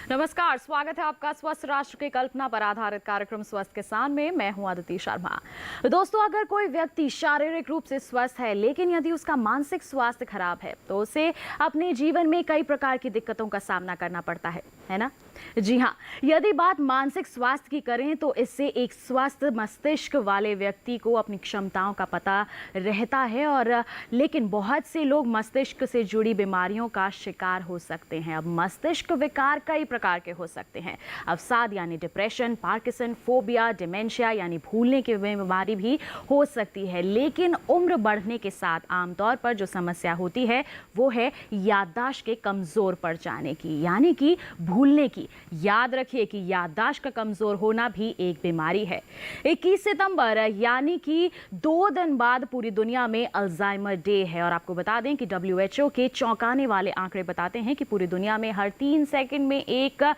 नमस्कार, स्वागत है आपका स्वस्थ राष्ट्र की कल्पना पर आधारित कार्यक्रम स्वस्थ किसान में। मैं हूं अदिति शर्मा। दोस्तों, अगर कोई व्यक्ति शारीरिक रूप से स्वस्थ है लेकिन यदि उसका मानसिक स्वास्थ्य खराब है तो उसे अपने जीवन में कई प्रकार की दिक्कतों का सामना करना पड़ता है ना? जी हाँ, यदि बात मानसिक स्वास्थ्य की करें तो इससे एक स्वस्थ मस्तिष्क वाले व्यक्ति को अपनी क्षमताओं का पता रहता है और लेकिन बहुत से लोग मस्तिष्क से जुड़ी बीमारियों का शिकार हो सकते हैं। अब मस्तिष्क विकार कई प्रकार के हो सकते हैं। अवसाद यानी डिप्रेशन, पार्किंसन, फोबिया, डिमेंशिया यानी भूलने की बीमारी भी हो सकती है। लेकिन उम्र बढ़ने के साथ आमतौर पर जो समस्या होती है वो है याददाश्त के कमजोर पड़ जाने की, यानी कि भूलने की। याद रखिए कि याददाश्त का कमजोर होना भी एक बीमारी है। 21 सितंबर यानी कि 2 दिन बाद पूरी दुनिया में अल्जाइमर डे है और आपको बता दें कि WHO के चौंकाने वाले आंकड़े बताते हैं कि पूरी दुनिया में हर 3 सेकंड में एक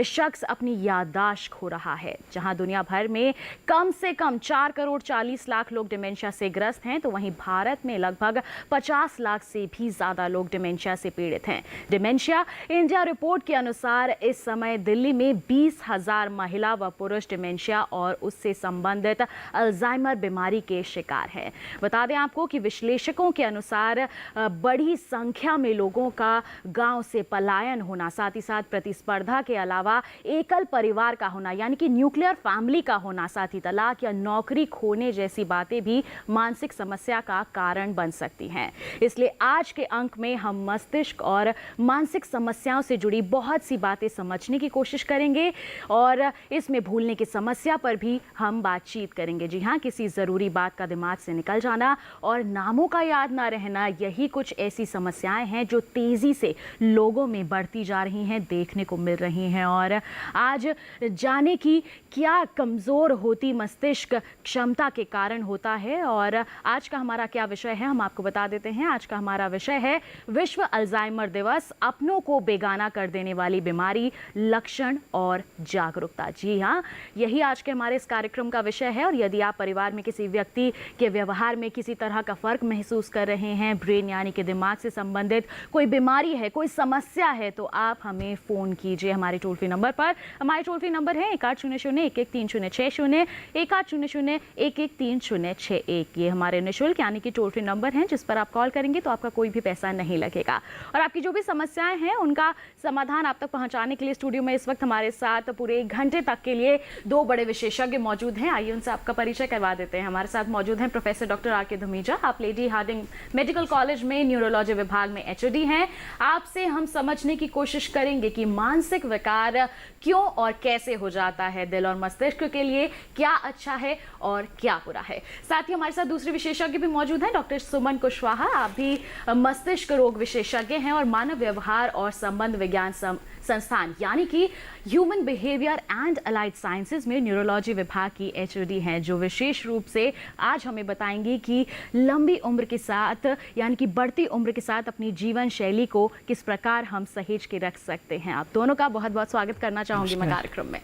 शख्स अपनी याददाश्त खो रहा है। जहां दुनिया भर में कम से कम 4 करोड़ 40 लाख लोग डिमेंशिया से ग्रस्त हैं तो वहीं भारत में लगभग 50 लाख से भी ज्यादा लोग डिमेंशिया से पीड़ित हैं। डिमेंशिया इंडिया रिपोर्ट के अनुसार इस समय दिल्ली में 20,000 महिला व पुरुष डिमेंशिया और उससे संबंधित अल्जाइमर बीमारी के शिकार हैं। बता दें आपको कि विश्लेषकों के अनुसार बड़ी संख्या में लोगों का गांव से पलायन होना, साथ ही साथ प्रतिस्पर्धा के अलावा एकल परिवार का होना यानी कि न्यूक्लियर फैमिली का होना, साथ ही तलाक या नौकरी खोने जैसी बातें भी मानसिक समस्या का कारण बन सकती हैं। इसलिए आज के अंक में हम मस्तिष्क और मानसिक समस्याओं से जुड़ी बहुत सी बातें समझने की कोशिश करेंगे और इसमें भूलने की समस्या पर भी हम बातचीत करेंगे। जी हाँ, किसी ज़रूरी बात का दिमाग से निकल जाना और नामों का याद ना रहना, यही कुछ ऐसी समस्याएं हैं जो तेज़ी से लोगों में बढ़ती जा रही हैं, देखने को मिल रही हैं। और आज जाने की क्या कमज़ोर होती मस्तिष्क क्षमता के कारण होता है और आज का हमारा क्या विषय है हम आपको बता देते हैं। आज का हमारा विषय है विश्व अल्जाइमर दिवस, अपनों को बेगाना कर देने वाली बीमारी, लक्षण और जागरूकता। जी हाँ, यही आज के हमारे इस कार्यक्रम का विषय है। और यदि आप परिवार में किसी व्यक्ति के व्यवहार में किसी तरह का फर्क महसूस कर रहे हैं, ब्रेन यानी कि दिमाग से संबंधित कोई बीमारी है, कोई समस्या है, तो आप हमें फ़ोन कीजिए हमारे टोल फ्री नंबर पर। हमारे टोल फ्री नंबर है 1800-113060, 1800-113061। ये हमारे निःशुल्क यानी कि टोल फ्री नंबर हैं जिस पर आप कॉल करेंगे तो आपका कोई भी पैसा नहीं लगेगा। और आपकी जो भी समस्याएं हैं उनका समाधान आप तक पहुंचाने के लिए स्टूडियो में इस वक्त हमारे साथ पूरे 1 घंटे तक के लिए 2 बड़े विशेषज्ञ मौजूद हैं। आइए उनसे आपका परिचय करवा देते हैं। हमारे साथ मौजूद हैं प्रोफेसर डॉक्टर आर.के. धमीजा। आप लेडी हार्डिंग मेडिकल कॉलेज में न्यूरोलॉजी विभाग में एचओडी हैं। आपसे हम समझने की कोशिश करेंगे कि मानसिक विकार क्यों और कैसे हो जाता है, दिल और मस्तिष्क के लिए क्या अच्छा है और क्या बुरा है। साथ ही हमारे साथ दूसरे विशेषज्ञ भी मौजूद हैं, डॉक्टर सुमन कुशवाहा। आप भी मस्तिष्क रोग विशेषज्ञ हैं और मानव व्यवहार और संबंध विज्ञान संस्थान यानी कि human behaviour and allied sciences में न्यूरोलॉजी विभाग की एचओडी हैं, जो विशेष रूप से आज हमें बताएंगी कि लंबी उम्र के साथ यानी कि बढ़ती उम्र के साथ अपनी जीवन शैली को किस प्रकार हम सहेज के रख सकते हैं। आप दोनों का बहुत बहुत स्वागत करना चाहूंगी मैं कार्यक्रम में।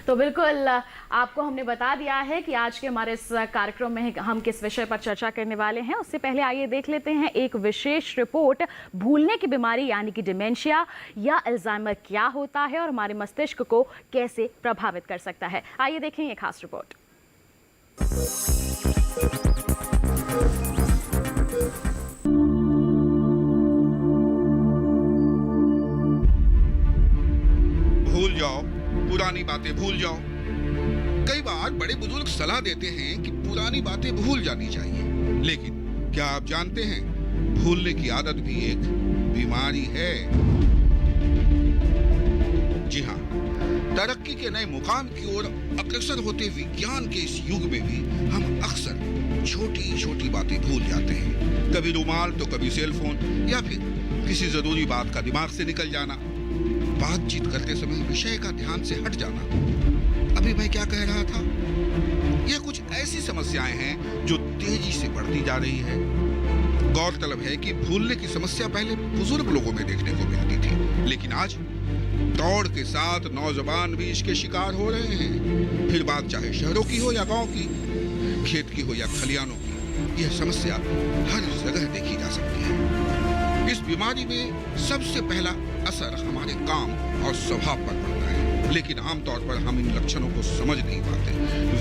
तो बिल्कुल आपको हमने बता दिया है कि आज के हमारे इस कार्यक्रम में हम किस विषय पर चर्चा करने वाले हैं। उससे पहले आइए देख लेते हैं एक विशेष रिपोर्ट, भूलने की बीमारी यानी कि डिमेंशिया या अल्जाइमर क्या होता है और हमारे मस्तिष्क को कैसे प्रभावित कर सकता है। आइए देखें ये खास रिपोर्ट। भूल जाओ, पुरानी बातें भूल जाओ। कई बार बड़े बुजुर्ग सलाह देते हैं कि पुरानी बातें भूल जानी चाहिए, लेकिन क्या आप जानते हैं भूलने की आदत भी एक बीमारी है। जी हाँ, तरक्की के नए मुकाम की ओर अग्रसर होते विज्ञान के इस युग में भी हम अक्सर छोटी छोटी बातें भूल जाते हैं। कभी रुमाल तो कभी सेलफोन या फिर किसी जरूरी बात का दिमाग से निकल जाना, बातचीत करते समय विषय का ध्यान से हट जाना, अभी मैं क्या कह रहा था। ये कुछ ऐसी समस्याएं हैं जो तेजी से बढ़ती जा रही है। गौरतलब है कि भूलने की समस्या पहले बुजुर्ग लोगों में देखने को मिलती थी, लेकिन आज दौड़ के साथ नौजवान भी इसके शिकार हो रहे हैं। फिर बात चाहे शहरों की हो या गांव की, खेत की हो या खलियानों की, यह समस्या हर जगह देखी जा सकती है। इस बीमारी में सबसे पहला असर हमारे काम और स्वभाव पर पड़ता है, लेकिन आमतौर पर हम इन लक्षणों को समझ नहीं पाते।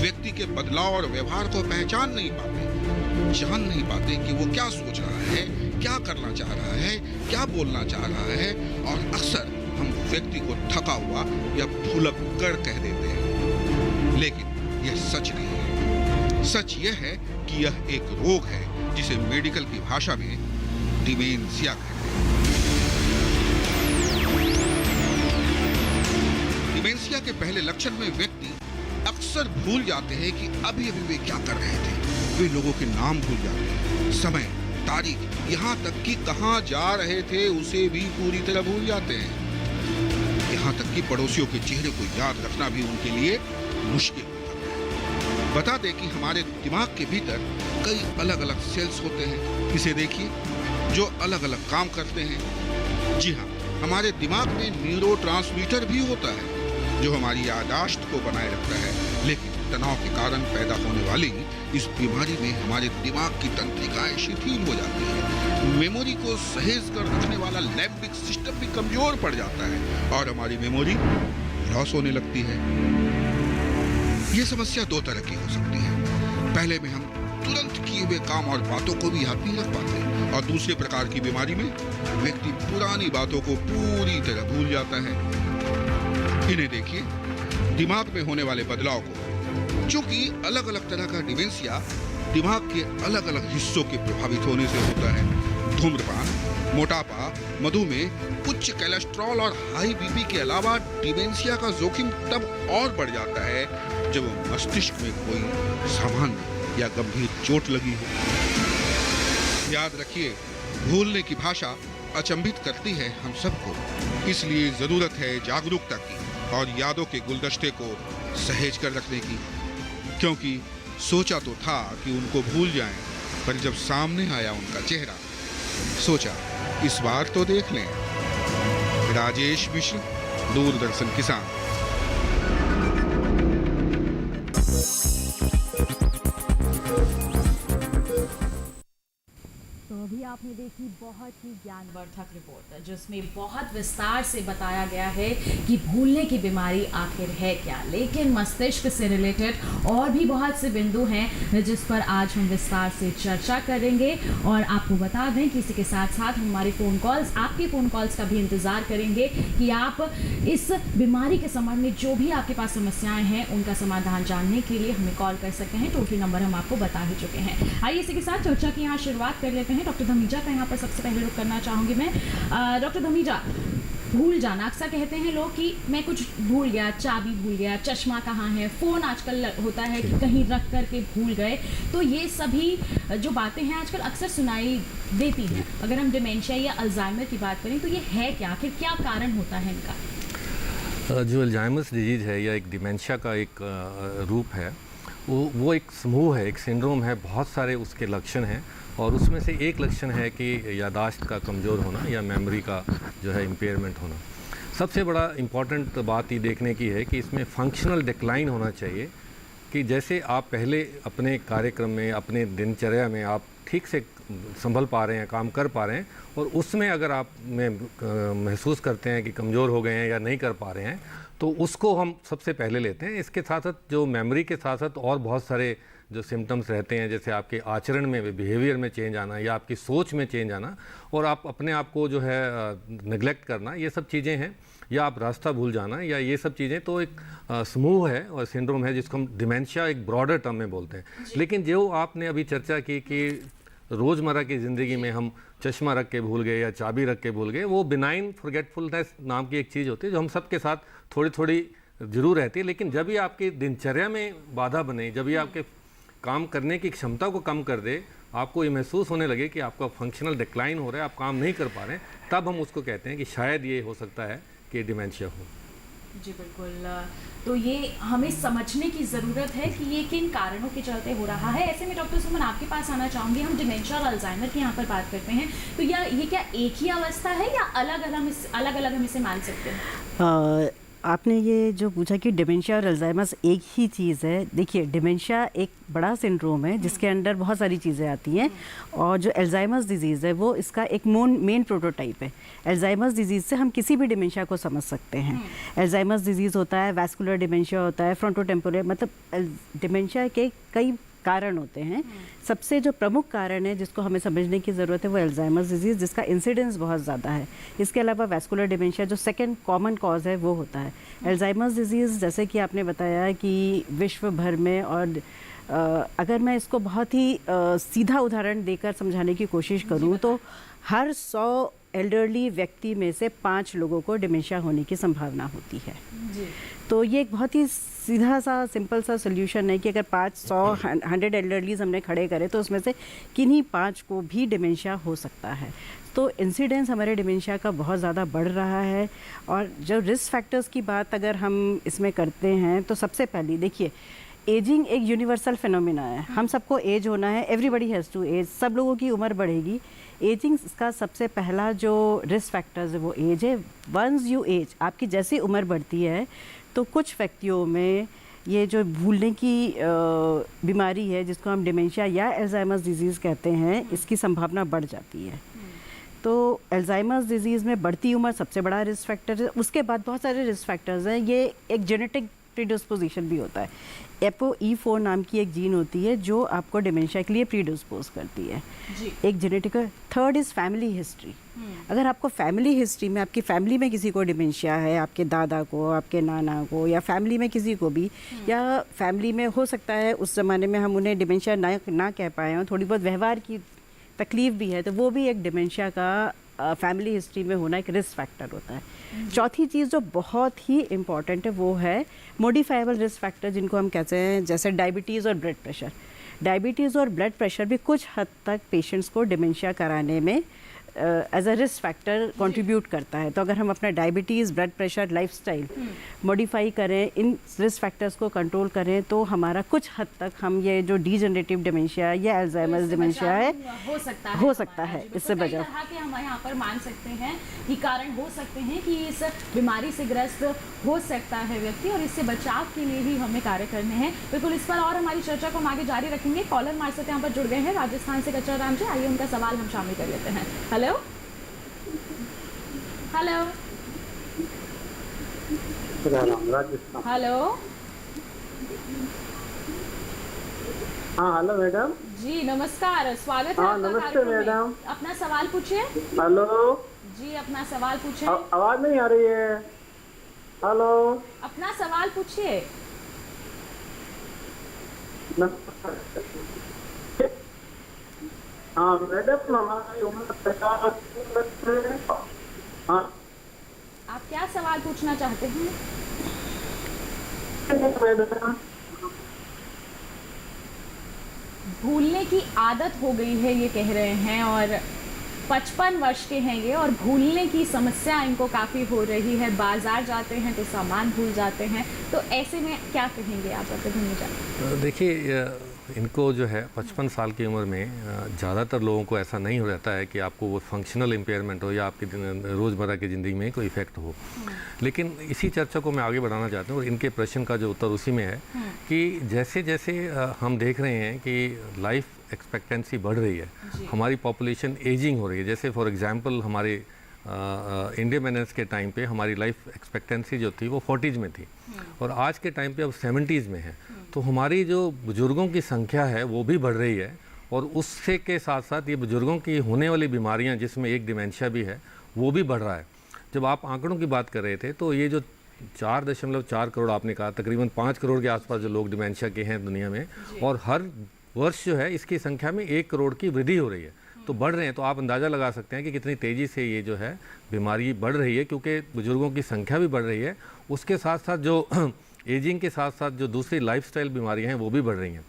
व्यक्ति के बदलाव और व्यवहार को पहचान नहीं पाते, जान नहीं पाते कि वो क्या सोच रहा है, क्या करना चाह रहा है, क्या बोलना चाह रहा है, और अक्सर हम व्यक्ति को थका हुआ या भुलक कर कह देते हैं। लेकिन यह सच नहीं है। सच यह है कि यह एक रोग है जिसे मेडिकल की भाषा में डिमेंशिया कहते हैं। डिमेंशिया के पहले लक्षण में व्यक्ति अक्सर भूल जाते हैं कि अभी अभी वे क्या कर रहे थे। वे लोगों के नाम भूल जाते हैं, समय, तारीख, यहाँ तक कि कहाँ जा रहे थे उसे भी पूरी तरह भूल जाते हैं। यहाँ तक कि पड़ोसियों के चेहरे को याद रखना भी उनके लिए मुश्किल होता है। बता दें कि हमारे दिमाग के भीतर कई अलग अलग सेल्स होते हैं, इसे देखिए, जो अलग अलग काम करते हैं। जी हाँ, हमारे दिमाग में न्यूरोट्रांसमीटर भी होता है जो हमारी याददाश्त को बनाए रखता है। लेकिन तनाव के कारण पैदा होने वाली इस बीमारी में हमारे दिमाग की तंत्रिकाएं शिथिल हो जाती हैं। मेमोरी को सहेज कर रखने वाला लिम्बिक सिस्टम भी कमजोर पड़ जाता है और हमारी मेमोरी लॉस होने लगती है। ये समस्या दो तरह की हो सकती है। पहले में हम तुरंत किए हुए काम और बातों को भी याद नहीं रख पाते, और दूसरे प्रकार की बीमारी में व्यक्ति पुरानी बातों को पूरी तरह भूल जाता है। इन्हें देखिए, दिमाग में होने वाले बदलाव को। चूंकि अलग अलग तरह का डिमेंशिया दिमाग के अलग अलग हिस्सों के प्रभावित होने से होता है। धूम्रपान, मोटापा, मधुमेह, उच्च कोलेस्ट्रॉल और हाई बीपी के अलावा डिमेंशिया का जोखिम तब और बढ़ जाता है जब मस्तिष्क में कोई सामान्य या गंभीर चोट लगी हो। याद रखिए, भूलने की भाषा अचंभित करती है हम सबको। इसलिए जरूरत है जागरूकता की और यादों के गुलदस्ते को सहेज कर रखने की। क्योंकि सोचा तो था कि उनको भूल जाएं, पर जब सामने आया उनका चेहरा, सोचा इस बार तो देख लें। राजेश मिश्र, दूरदर्शन किसान। तो अभी आपने देखी बहुत ही ज्ञानवर्धक रिपोर्ट, जिसमें बहुत विस्तार से बताया गया है कि भूलने की बीमारी आखिर है क्या। लेकिन मस्तिष्क से रिलेटेड और भी बहुत से बिंदु हैं जिस पर आज हम विस्तार से चर्चा करेंगे। और आपको बता दें कि इसी के साथ साथ हमारे फ़ोन कॉल्स, आपके फ़ोन कॉल्स का भी इंतज़ार करेंगे कि आप इस बीमारी के संबंध में जो भी आपके पास समस्याएँ हैं उनका समाधान जानने के लिए हमें कॉल कर सकते हैं। टोल फ्री नंबर हम आपको बता ही चुके हैं। आइए इसी के साथ चर्चा की यहाँ शुरुआत कर लेते हैं। डॉक्टर धमीजा का यहाँ पर सबसे पहले रुख करना चाहूँगी मैं। डॉक्टर धमीजा, भूल जाना, अक्सर कहते हैं लोग कि मैं कुछ भूल गया, चाबी भूल गया, चश्मा कहाँ है, फ़ोन आजकल होता है कि कहीं रख कर के भूल गए। तो ये सभी जो बातें हैं आजकल अक्सर सुनाई देती हैं। अगर हम डिमेंशिया या अल्जाइमर की बात करें तो ये है क्या, आखिर क्या कारण होता है इनका? जो अल्जाइमर्स डिजीज़ है या एक डिमेंशिया का एक रूप है, वो एक समूह है, एक सिंड्रोम है। बहुत सारे उसके लक्षण हैं और उसमें से एक लक्षण है कि यादाश्त का कमज़ोर होना या मेमोरी का जो है इम्पेयरमेंट होना। सबसे बड़ा इम्पॉर्टेंट बात ये देखने की है कि इसमें फंक्शनल डिक्लाइन होना चाहिए, कि जैसे आप पहले अपने कार्यक्रम में, अपने दिनचर्या में आप ठीक से संभल पा रहे हैं, काम कर पा रहे हैं, और उसमें अगर आप में महसूस करते हैं कि कमज़ोर हो गए हैं या नहीं कर पा रहे हैं, तो उसको हम सबसे पहले लेते हैं। इसके साथ साथ जो मेमोरी के साथ साथ और बहुत सारे जो सिम्टम्स रहते हैं, जैसे आपके आचरण में, बिहेवियर में चेंज आना या आपकी सोच में चेंज आना, और आप अपने आप को जो है नेग्लेक्ट करना, ये सब चीज़ें हैं, या आप रास्ता भूल जाना, या ये सब चीज़ें तो एक समूह है और सिंड्रोम है जिसको हम डिमेंशिया एक ब्रॉडर टर्म में बोलते हैं। लेकिन जो आपने अभी चर्चा की कि रोज़मर्रा की ज़िंदगी में हम चश्मा रख के भूल गए या चाबी रख के भूल गए, वो बिनाइन फॉरगेटफुलनेस नाम की एक चीज़ होती है जो हम सबके साथ थोड़ी थोड़ी ज़रूर रहती है। लेकिन जब ये आपकी दिनचर्या में बाधा बने, जब ये आपके काम करने की क्षमता को कम कर दे, आपको ये महसूस होने लगे कि आपका फंक्शनल डिक्लाइन हो रहा है, आप काम नहीं कर पा रहे हैं, तब हम उसको कहते हैं कि शायद ये हो सकता है कि डिमेंशिया हो। जी बिल्कुल। तो ये हमें समझने की ज़रूरत है कि ये किन कारणों के चलते हो रहा है। ऐसे में डॉक्टर सुमन, आपके पास आना चाहूँगी। हम डिमेंशिया और अल्जाइमर की यहाँ पर बात करते हैं, तो ये क्या एक ही अवस्था है या अलग अलग हम इसे मान सकते हैं? आपने ये जो पूछा कि डिमेंशिया और अल्जाइमर्स एक ही चीज़ है, देखिए डिमेंशिया एक बड़ा सिंड्रोम है जिसके अंदर बहुत सारी चीज़ें आती हैं, और जो अल्जाइमर्स डिजीज़ है वो इसका एक मेन प्रोटोटाइप है। अल्जाइमर्स डिजीज़ से हम किसी भी डिमेंशिया को समझ सकते हैं। अल्जाइमर्स डिजीज़ होता है, वैस्कुलर डिमेंशिया होता है, फ्रंटोटेम्पोरल, मतलब डिमेंशिया के कई कारण होते हैं। सबसे जो प्रमुख कारण है जिसको हमें समझने की ज़रूरत है वो अल्जाइमर्स डिजीज़, जिसका इंसिडेंस बहुत ज़्यादा है। इसके अलावा वैस्कुलर डिमेंशिया जो सेकंड कॉमन कॉज है वो होता है। अल्जाइमर्स डिजीज़ जैसे कि आपने बताया कि विश्व भर में, और अगर मैं इसको बहुत ही सीधा उदाहरण देकर समझाने की कोशिश करूँ तो हर 100 एल्डरली व्यक्ति में से 5 लोगों को डिमेंशिया होने की संभावना होती है। तो ये एक बहुत ही सीधा सा सिंपल सा सोल्यूशन है कि अगर 100 एल्डरलीज हमने खड़े करे तो उसमें से किन्हीं 5 को भी डिमेंशिया हो सकता है। तो इंसिडेंस हमारे डिमेंशिया का बहुत ज़्यादा बढ़ रहा है। और जो रिस्क फैक्टर्स की बात अगर हम इसमें करते हैं तो सबसे पहले देखिए, एजिंग एक यूनिवर्सल फिनोमिना है, हम सबको एज होना है, एवरीबडी हैज़ टू एज, सब लोगों की उम्र बढ़ेगी। एजिंग का सबसे पहला जो रिस्क फैक्टर्स है वो एज है। वंस यू एज, आपकी जैसी उम्र बढ़ती है तो कुछ व्यक्तियों में ये जो भूलने की बीमारी है जिसको हम डिमेंशिया या अल्जाइमर्स डिजीज़ कहते हैं, इसकी संभावना बढ़ जाती है। तो अल्जाइमर्स डिजीज़ में बढ़ती उम्र सबसे बड़ा रिस्क फैक्टर है। उसके बाद बहुत सारे रिस्क फैक्टर्स हैं। ये एक जेनेटिक प्रीडिस्पोजिशन भी होता है। ApoE4 नाम की एक जीन होती है जो आपको डिमेंशिया के लिए प्रीडिस्पोज करती है जी। एक genetic. Third is family history. अगर आपको फैमिली हिस्ट्री में, आपकी फैमिली में किसी को डिमेंशिया है, आपके दादा को, आपके नाना को, या फैमिली में किसी को भी, या फैमिली में हो सकता है उस ज़माने में हम उन्हें डिमेंशिया ना कह पाए हों, थोड़ी बहुत व्यवहार की तकलीफ भी है, तो वो भी एक डिमेंशिया का फैमिली हिस्ट्री में होना एक रिस्क फैक्टर होता है। चौथी चीज़ जो बहुत ही इम्पॉर्टेंट है वो है मॉडिफाइबल रिस्क फैक्टर, जिनको हम कहते हैं जैसे डायबिटीज़ और ब्लड प्रेशर। डायबिटीज़ और ब्लड प्रेशर भी कुछ हद तक पेशेंट्स को डिमेंशिया कराने में as a risk factor contribute करता है। तो अगर हम अपना diabetes, blood pressure, lifestyle modify करें, इन रिस्क फैक्टर्स को कंट्रोल करें, तो हमारा कुछ हद तक हम ये जो डीजनरेटिव डिमेंशिया या अल्जाइमर्स डिमेंशिया है हो सकता है इससे बचाव। कि हम यहाँ पर मान सकते हैं कि कारण हो सकते हैं कि इस बीमारी से ग्रस्त हो सकता है व्यक्ति, और इससे बचाव के लिए ही हमें कार्य करने हैं। बिल्कुल, इस पर और हमारी चर्चा को हम आगे जारी रखेंगे। कॉलर हमारे साथ यहाँ पर जुड़ गए हैं राजस्थान से कचरा राम जी, आइए उनका सवाल हम शामिल कर लेते हैं। Hello hello hello. हाँ हेलो मैडम जी नमस्कार, स्वागत है। हाँ नमस्ते मैडम। अपना सवाल पूछिए। हेलो जी, अपना सवाल पूछिए। आवाज नहीं आ रही है। हेलो, अपना सवाल पूछिए। हाँ मैडम, हमारी उम्र 50। हाँ, आप क्या सवाल पूछना चाहते हैं? मैडम भूलने की आदत हो गई है ये कह रहे हैं, और 55 वर्ष के हैं ये, और भूलने की समस्या इनको काफ़ी हो रही है। बाजार जाते हैं तो सामान भूल जाते हैं, तो ऐसे में क्या कहेंगे आप अगर भूलने जाते? देखिए, इनको जो है 55 साल की उम्र में ज़्यादातर लोगों को ऐसा नहीं हो रहता है कि आपको वो फंक्शनल इम्पेयरमेंट हो या आपकी रोज़मर्रा की ज़िंदगी में कोई इफ़ेक्ट हो। लेकिन इसी चर्चा को मैं आगे बढ़ाना चाहता हूँ, और इनके प्रश्न का जो उत्तर उसी में है कि जैसे जैसे हम देख रहे हैं कि लाइफ एक्सपेक्टेंसी बढ़ रही है, हमारी पॉपुलेशन एजिंग हो रही है। जैसे फॉर एग्ज़ाम्पल हमारे इंडिपेंडेंस के टाइम पे हमारी लाइफ एक्सपेक्टेंसी जो थी वो 40s में थी, और आज के टाइम पे अब 70s में है। तो हमारी जो बुज़ुर्गों की संख्या है वो भी बढ़ रही है, और उससे के साथ साथ ये बुज़ुर्गों की होने वाली बीमारियां, जिसमें एक डिमेंशिया भी है, वो भी बढ़ रहा है। जब आप आंकड़ों की बात कर रहे थे तो ये जो 4.4 करोड़ आपने कहा, तकरीबन 5 करोड़ के आसपास जो लोग डिमेंशिया के हैं दुनिया में, और हर वर्ष जो है इसकी संख्या में 1 करोड़ की वृद्धि हो रही है। तो बढ़ रहे हैं, तो आप अंदाज़ा लगा सकते हैं कि कितनी तेज़ी से ये जो है बीमारी बढ़ रही है, क्योंकि बुज़ुर्गों की संख्या भी बढ़ रही है। उसके साथ साथ जो एजिंग के साथ साथ जो दूसरी लाइफस्टाइल बीमारियां हैं वो भी बढ़ रही हैं।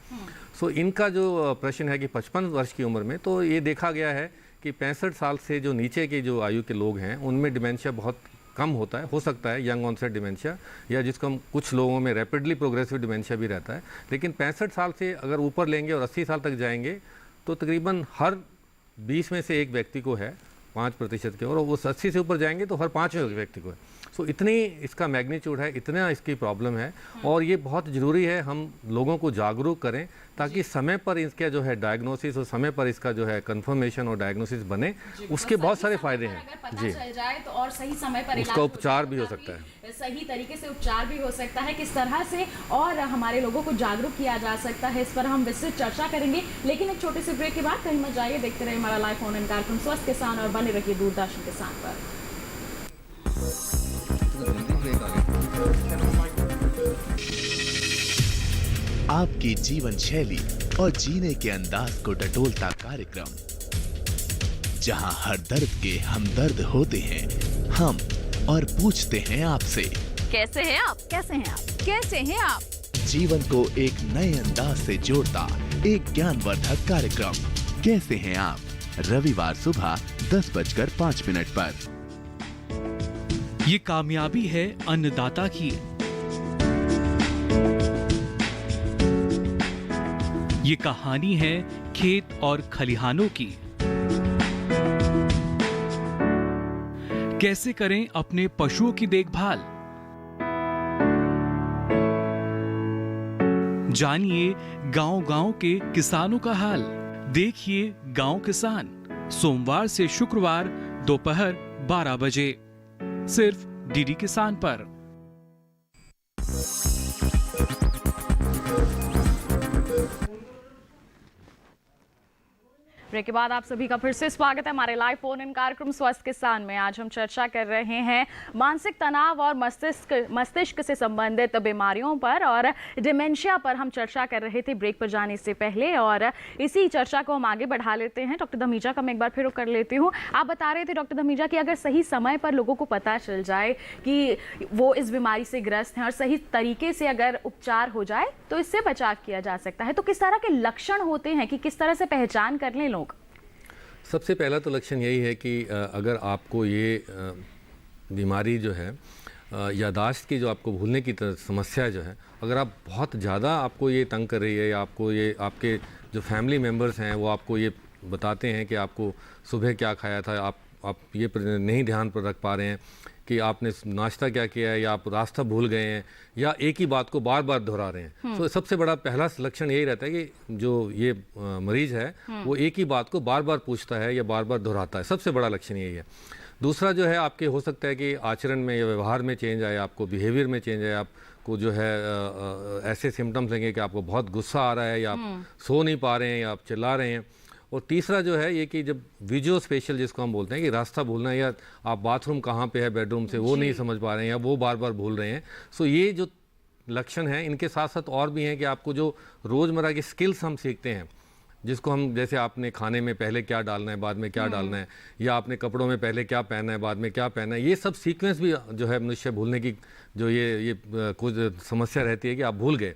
सो इनका जो प्रश्न है कि 55 वर्ष की उम्र में, तो ये देखा गया है कि 65 साल से जो नीचे के जो आयु के लोग हैं उनमें डिमेंशिया बहुत कम होता है। हो सकता है यंग ऑनसेट डिमेंशिया, या जिसको हम कुछ लोगों में रैपिडली प्रोग्रेसिव डिमेंशिया भी रहता है। लेकिन 65 साल से अगर ऊपर लेंगे और 80 साल तक जाएंगे तो तकरीबन हर 20 में से एक व्यक्ति को है, 5% की, और वो 80 से ऊपर जाएंगे तो हर 5वें व्यक्ति को है। सो इतनी इसका मैग्नीट्यूड है, इतना इसकी प्रॉब्लम है, और ये बहुत ज़रूरी है हम लोगों को जागरूक करें ताकि समय पर इसका जो है डायग्नोसिस और समय पर इसका जो है कंफर्मेशन और डायग्नोसिस बने। उसके बहुत सारे फायदे हैं जी, चल जाए तो और सही समय पर उसका उपचार भी हो सकता है, सही तरीके से उपचार भी हो सकता है, किस तरह से और हमारे लोगों को जागरूक किया जा सकता है, इस पर हम विस्तृत चर्चा करेंगे। लेकिन एक छोटे से ब्रेक के बाद कहीं मत जाइए, देखते रहिए हमारा लाइव फोन इन कार्यक्रम स्वस्थ किसान और बने रहिए दूरदर्शन किसान पर। आपकी जीवन शैली और जीने के अंदाज को टटोलता कार्यक्रम, जहां हर दर्द के हमदर्द होते हैं हम और पूछते हैं आपसे, कैसे हैं आप, कैसे हैं आप, कैसे हैं आप। जीवन को एक नए अंदाज से जोड़ता एक ज्ञानवर्धक कार्यक्रम, कैसे हैं आप, रविवार सुबह 10:05 पर। ये कामयाबी है अन्नदाता की, ये कहानी है खेत और खलिहानों की। कैसे करें अपने पशुओं की देखभाल, जानिए गांव-गांव के किसानों का हाल। देखिए गांव किसान, सोमवार से शुक्रवार दोपहर 12 बजे, सिर्फ डीडी किसान पर। ब्रेक के बाद आप सभी का फिर से स्वागत है हमारे लाइव फोन इन कार्यक्रम स्वस्थ किसान में। आज हम चर्चा कर रहे हैं मानसिक तनाव और मस्तिष्क से संबंधित बीमारियों पर और डिमेंशिया पर हम चर्चा कर रहे थे ब्रेक पर जाने से पहले, और इसी चर्चा को हम आगे बढ़ा लेते हैं। डॉक्टर धमीजा का मैं एक बार फिर कर लेती हूँ। आप बता रहे थे डॉक्टर धमीजा कि अगर सही समय पर लोगों को पता चल जाए कि वो इस बीमारी से ग्रस्त हैं और सही तरीके से अगर उपचार हो जाए तो इससे बचाव किया जा सकता है। तो किस तरह के लक्षण होते हैं कि किस तरह से पहचान कर लें लोग? सबसे पहला तो लक्षण यही है कि अगर आपको ये बीमारी जो है यादाश्त की, जो आपको भूलने की समस्या जो है, अगर आप बहुत ज़्यादा आपको ये तंग कर रही है, या आपको ये आपके जो फैमिली मेम्बर्स हैं वो आपको ये बताते हैं कि आपको सुबह क्या खाया था, आप ये नहीं ध्यान पर रख पा रहे हैं कि आपने नाश्ता क्या किया है, या आप रास्ता भूल गए हैं, या एक ही बात को बार बार दोहरा रहे हैं। तो सबसे बड़ा पहला लक्षण यही रहता है कि जो ये मरीज है वो एक ही बात को बार बार पूछता है या बार बार दोहराता है। सबसे बड़ा लक्षण यही है। दूसरा जो है, आपके हो सकता है कि आचरण में या व्यवहार में चेंज आए, आपको बिहेवियर में चेंज आए, आपको जो है ऐसे सिम्टम्स लेंगे कि आपको बहुत गुस्सा आ रहा है, या आप सो नहीं पा रहे हैं, या आप चिल्ला रहे हैं। और तीसरा जो है ये कि जब विजुअल स्पेशल, जिसको हम बोलते हैं कि रास्ता भूलना, या आप बाथरूम कहाँ पे है बेडरूम से वो नहीं समझ पा रहे हैं, या वो बार बार भूल रहे हैं। सो ये जो लक्षण हैं, इनके साथ साथ और भी हैं कि आपको जो रोज़मर्रा की स्किल्स हम सीखते हैं, जिसको हम, जैसे आपने खाने में पहले क्या डालना है, बाद में क्या डालना है, या आपने कपड़ों में पहले क्या पहनना है, बाद में क्या पहनना है, ये सब सीक्वेंस भी जो है मनुष्य भूलने की जो ये कुछ समस्या रहती है कि आप भूल गए।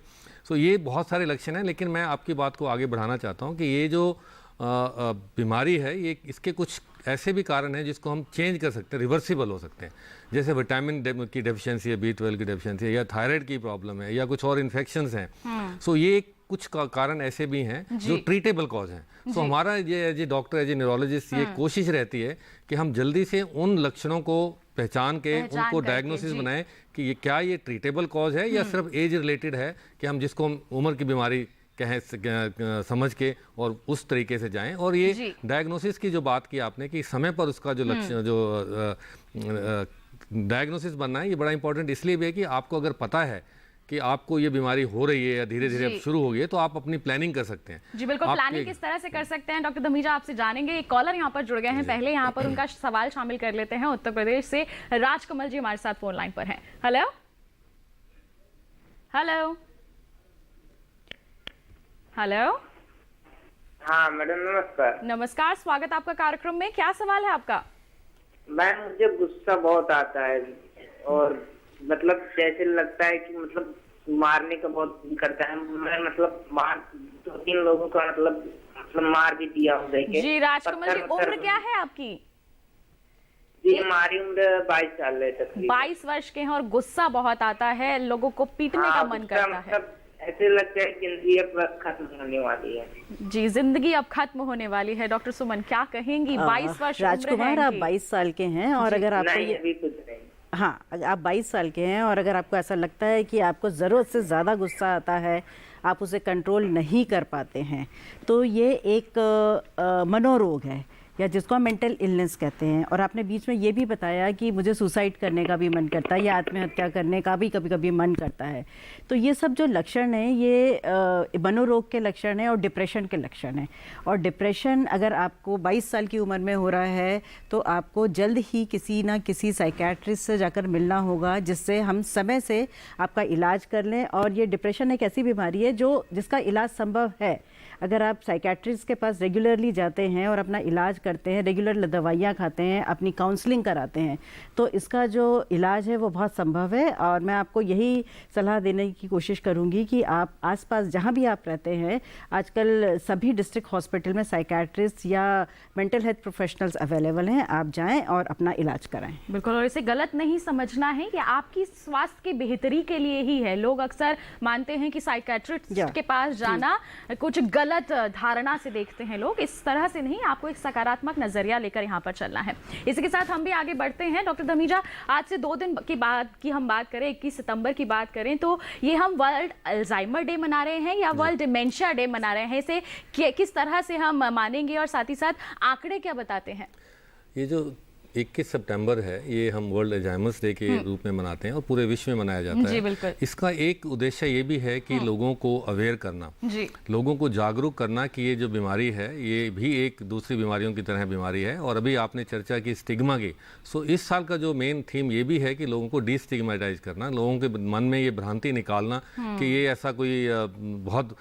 सो ये बहुत सारे लक्षण हैं। लेकिन मैं आपकी बात को आगे बढ़ाना चाहता हूँ कि ये जो बीमारी है, ये इसके कुछ ऐसे भी कारण हैं जिसको हम चेंज कर सकते हैं, रिवर्सिबल हो सकते हैं। जैसे विटामिन की डेफिशिएंसी है, B12 की डेफिशिएंसी है, या थायराइड की प्रॉब्लम है, या कुछ और इन्फेक्शंस हैं। सो ये कुछ कारण ऐसे भी हैं जो ट्रीटेबल कॉज हैं। सो हमारा ये as a doctor, as a neurologist, ये कोशिश रहती है कि हम जल्दी से उन लक्षणों को पहचान के उनको डायग्नोसिस बनाएं कि ये क्या ये ट्रीटेबल कॉज है या सिर्फ एज रिलेटेड है, कि हम जिसको हम उम्र की बीमारी कहें समझ के और उस तरीके से जाएं। और ये डायग्नोसिस की जो बात की आपने कि समय पर उसका जो लक्षण, जो डायग्नोसिस बनना है, ये बड़ा इंपॉर्टेंट इसलिए भी है कि आपको अगर पता है कि आपको ये बीमारी हो रही है या धीरे धीरे अब शुरू हो गई है, तो आप अपनी प्लानिंग कर सकते हैं। जी बिल्कुल, प्लानिंग किस तरह से कर सकते हैं डॉक्टर धमीजा आपसे जानेंगे। एक कॉलर यहाँ पर जुड़ गए हैं, पहले यहाँ पर उनका सवाल शामिल कर लेते हैं। उत्तर प्रदेश से राजकमल जी हमारे साथ फोन लाइन पर हैं। Hello hello hello. हाँ मैडम, नमस्कार। नमस्कार, स्वागत आपका कार्यक्रम में। क्या सवाल है आपका? मैम, मुझे गुस्सा बहुत आता है और मतलब जैसे लगता है कि मतलब मारने का बहुत करता है। मैं मतलब 2-3 लोगों का मतलब मार भी दिया हूँ। जी राजकमल जी, उम्र क्या है आपकी? जी हमारी उम्र 22 साल है तकरीबन। 22 वर्ष के हैं और गुस्सा बहुत आता है, लोगों को पीटने का मन करता है। ऐसे लगता है कि जिंदगी अब खत्म होने वाली है। जी, जिंदगी अब खत्म होने वाली है। डॉक्टर सुमन क्या कहेंगी? 22 वर्ष उम्र है राजकुमार, आप इनकी। 22 साल के हैं और अगर आपको नहीं, ये अभी कुछ नहीं। हाँ, आप 22 साल के हैं और अगर आपको ऐसा लगता है कि आपको ज़रूरत से ज़्यादा गुस्सा आता है, आप उसे कंट्रोल नहीं कर पाते हैं, तो ये एक मनोरोग है या जिसको हम मेंटल इलनेस कहते हैं। और आपने बीच में ये भी बताया कि मुझे सुसाइड करने का भी मन करता है या आत्महत्या करने का भी कभी कभी मन करता है। तो ये सब जो लक्षण हैं ये मनोरोग के लक्षण हैं और डिप्रेशन के लक्षण हैं। और डिप्रेशन अगर आपको 22 साल की उम्र में हो रहा है तो आपको जल्द ही किसी ना किसी साइकेट्रिस्ट से जाकर मिलना होगा, जिससे हम समय से आपका इलाज कर लें। और ये डिप्रेशन एक ऐसी बीमारी है जिसका इलाज संभव है। अगर आप साइकेट्रिस्ट के पास रेगुलरली जाते हैं और अपना इलाज करते हैं, रेगुलर दवाइयाँ खाते हैं, अपनी काउंसलिंग कराते हैं, तो इसका जो इलाज है वो बहुत संभव है। और मैं आपको यही सलाह देने की कोशिश करूँगी कि आप आसपास जहाँ भी आप रहते हैं, आजकल सभी डिस्ट्रिक्ट हॉस्पिटल में साइकेट्रिस्ट या मेंटल हेल्थ प्रोफेशनल्स अवेलेबल हैं, आप जाएँ और अपना इलाज कराएँ। बिल्कुल, और इसे गलत नहीं समझना है कि आपकी स्वास्थ्य की बेहतरी के लिए ही है। लोग अक्सर मानते हैं कि साइकेट्रिस्ट के पास जाना कुछ गलत धारणा से देखते हैं लोग। इस तरह से नहीं, आपको एक सकारात्मक नजरिया लेकर यहाँ पर चलना है। इसी के साथ हम भी आगे बढ़ते हैं। डॉक्टर धमीजा, आज से 2 दिन के बाद की हम बात करें, 21 सितंबर की बात करें, तो ये हम वर्ल्ड अल्जाइमर डे मना रहे हैं या वर्ल्ड डिमेंशिया डे मना रहे हैं? इसे किस तरह से हम मानेंगे और साथ ही साथ आंकड़े क्या बताते हैं? ये जो 21 सितंबर है ये हम वर्ल्ड अल्जाइमर्स डे के रूप में मनाते हैं और पूरे विश्व में मनाया जाता जी, है। बिल्कुल। इसका एक उद्देश्य ये भी है कि लोगों को अवेयर करना, जी। लोगों को जागरूक करना कि ये जो बीमारी है ये भी एक दूसरी बीमारियों की तरह बीमारी है। और अभी आपने चर्चा की स्टिग्मा की, सो इस साल का जो मेन थीम ये भी है कि लोगों को डिस्टिग्मेटाइज करना, लोगों के मन में ये भ्रांति निकालना कि ये ऐसा कोई बहुत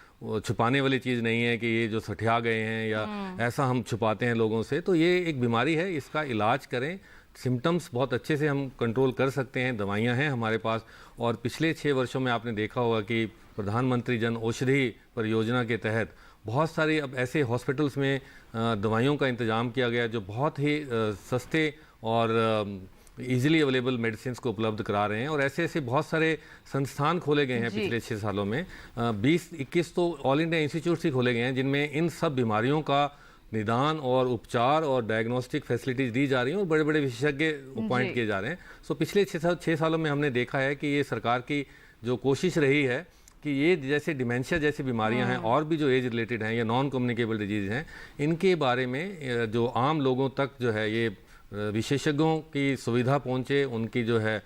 छुपाने वाली चीज़ नहीं है कि ये जो सठिया गए हैं या ऐसा हम छुपाते हैं लोगों से। तो ये एक बीमारी है, इसका इलाज करें। सिम्टम्स बहुत अच्छे से हम कंट्रोल कर सकते हैं, दवाइयाँ हैं हमारे पास। और पिछले 6 वर्षों में आपने देखा होगा कि प्रधानमंत्री जन औषधि परियोजना के तहत बहुत सारी अब ऐसे हॉस्पिटल्स में दवाइयों का इंतज़ाम किया गया जो बहुत ही सस्ते और इजीली अवेलेबल मेडिसिन को उपलब्ध करा रहे हैं। और ऐसे ऐसे बहुत सारे संस्थान खोले गए हैं पिछले 6 सालों में। 20-21 तो ऑल इंडिया इंस्टीट्यूट्स ही खोले गए हैं जिनमें इन सब बीमारियों का निदान और उपचार और डायग्नोस्टिक फैसिलिटीज़ दी जा रही हैं और बड़े बड़े विशेषज्ञ अपॉइंट किए जा रहे हैं। सो पिछले 6 सालों में हमने देखा है कि ये सरकार की जो कोशिश रही है कि ये जैसे डिमेंशिया जैसी बीमारियां हैं और भी जो एज रिलेटेड हैं या नॉन कम्युनिकेबल डिजीज़ हैं, इनके बारे में जो आम लोगों तक जो है ये विशेषज्ञों की सुविधा पहुंचे, उनकी जो है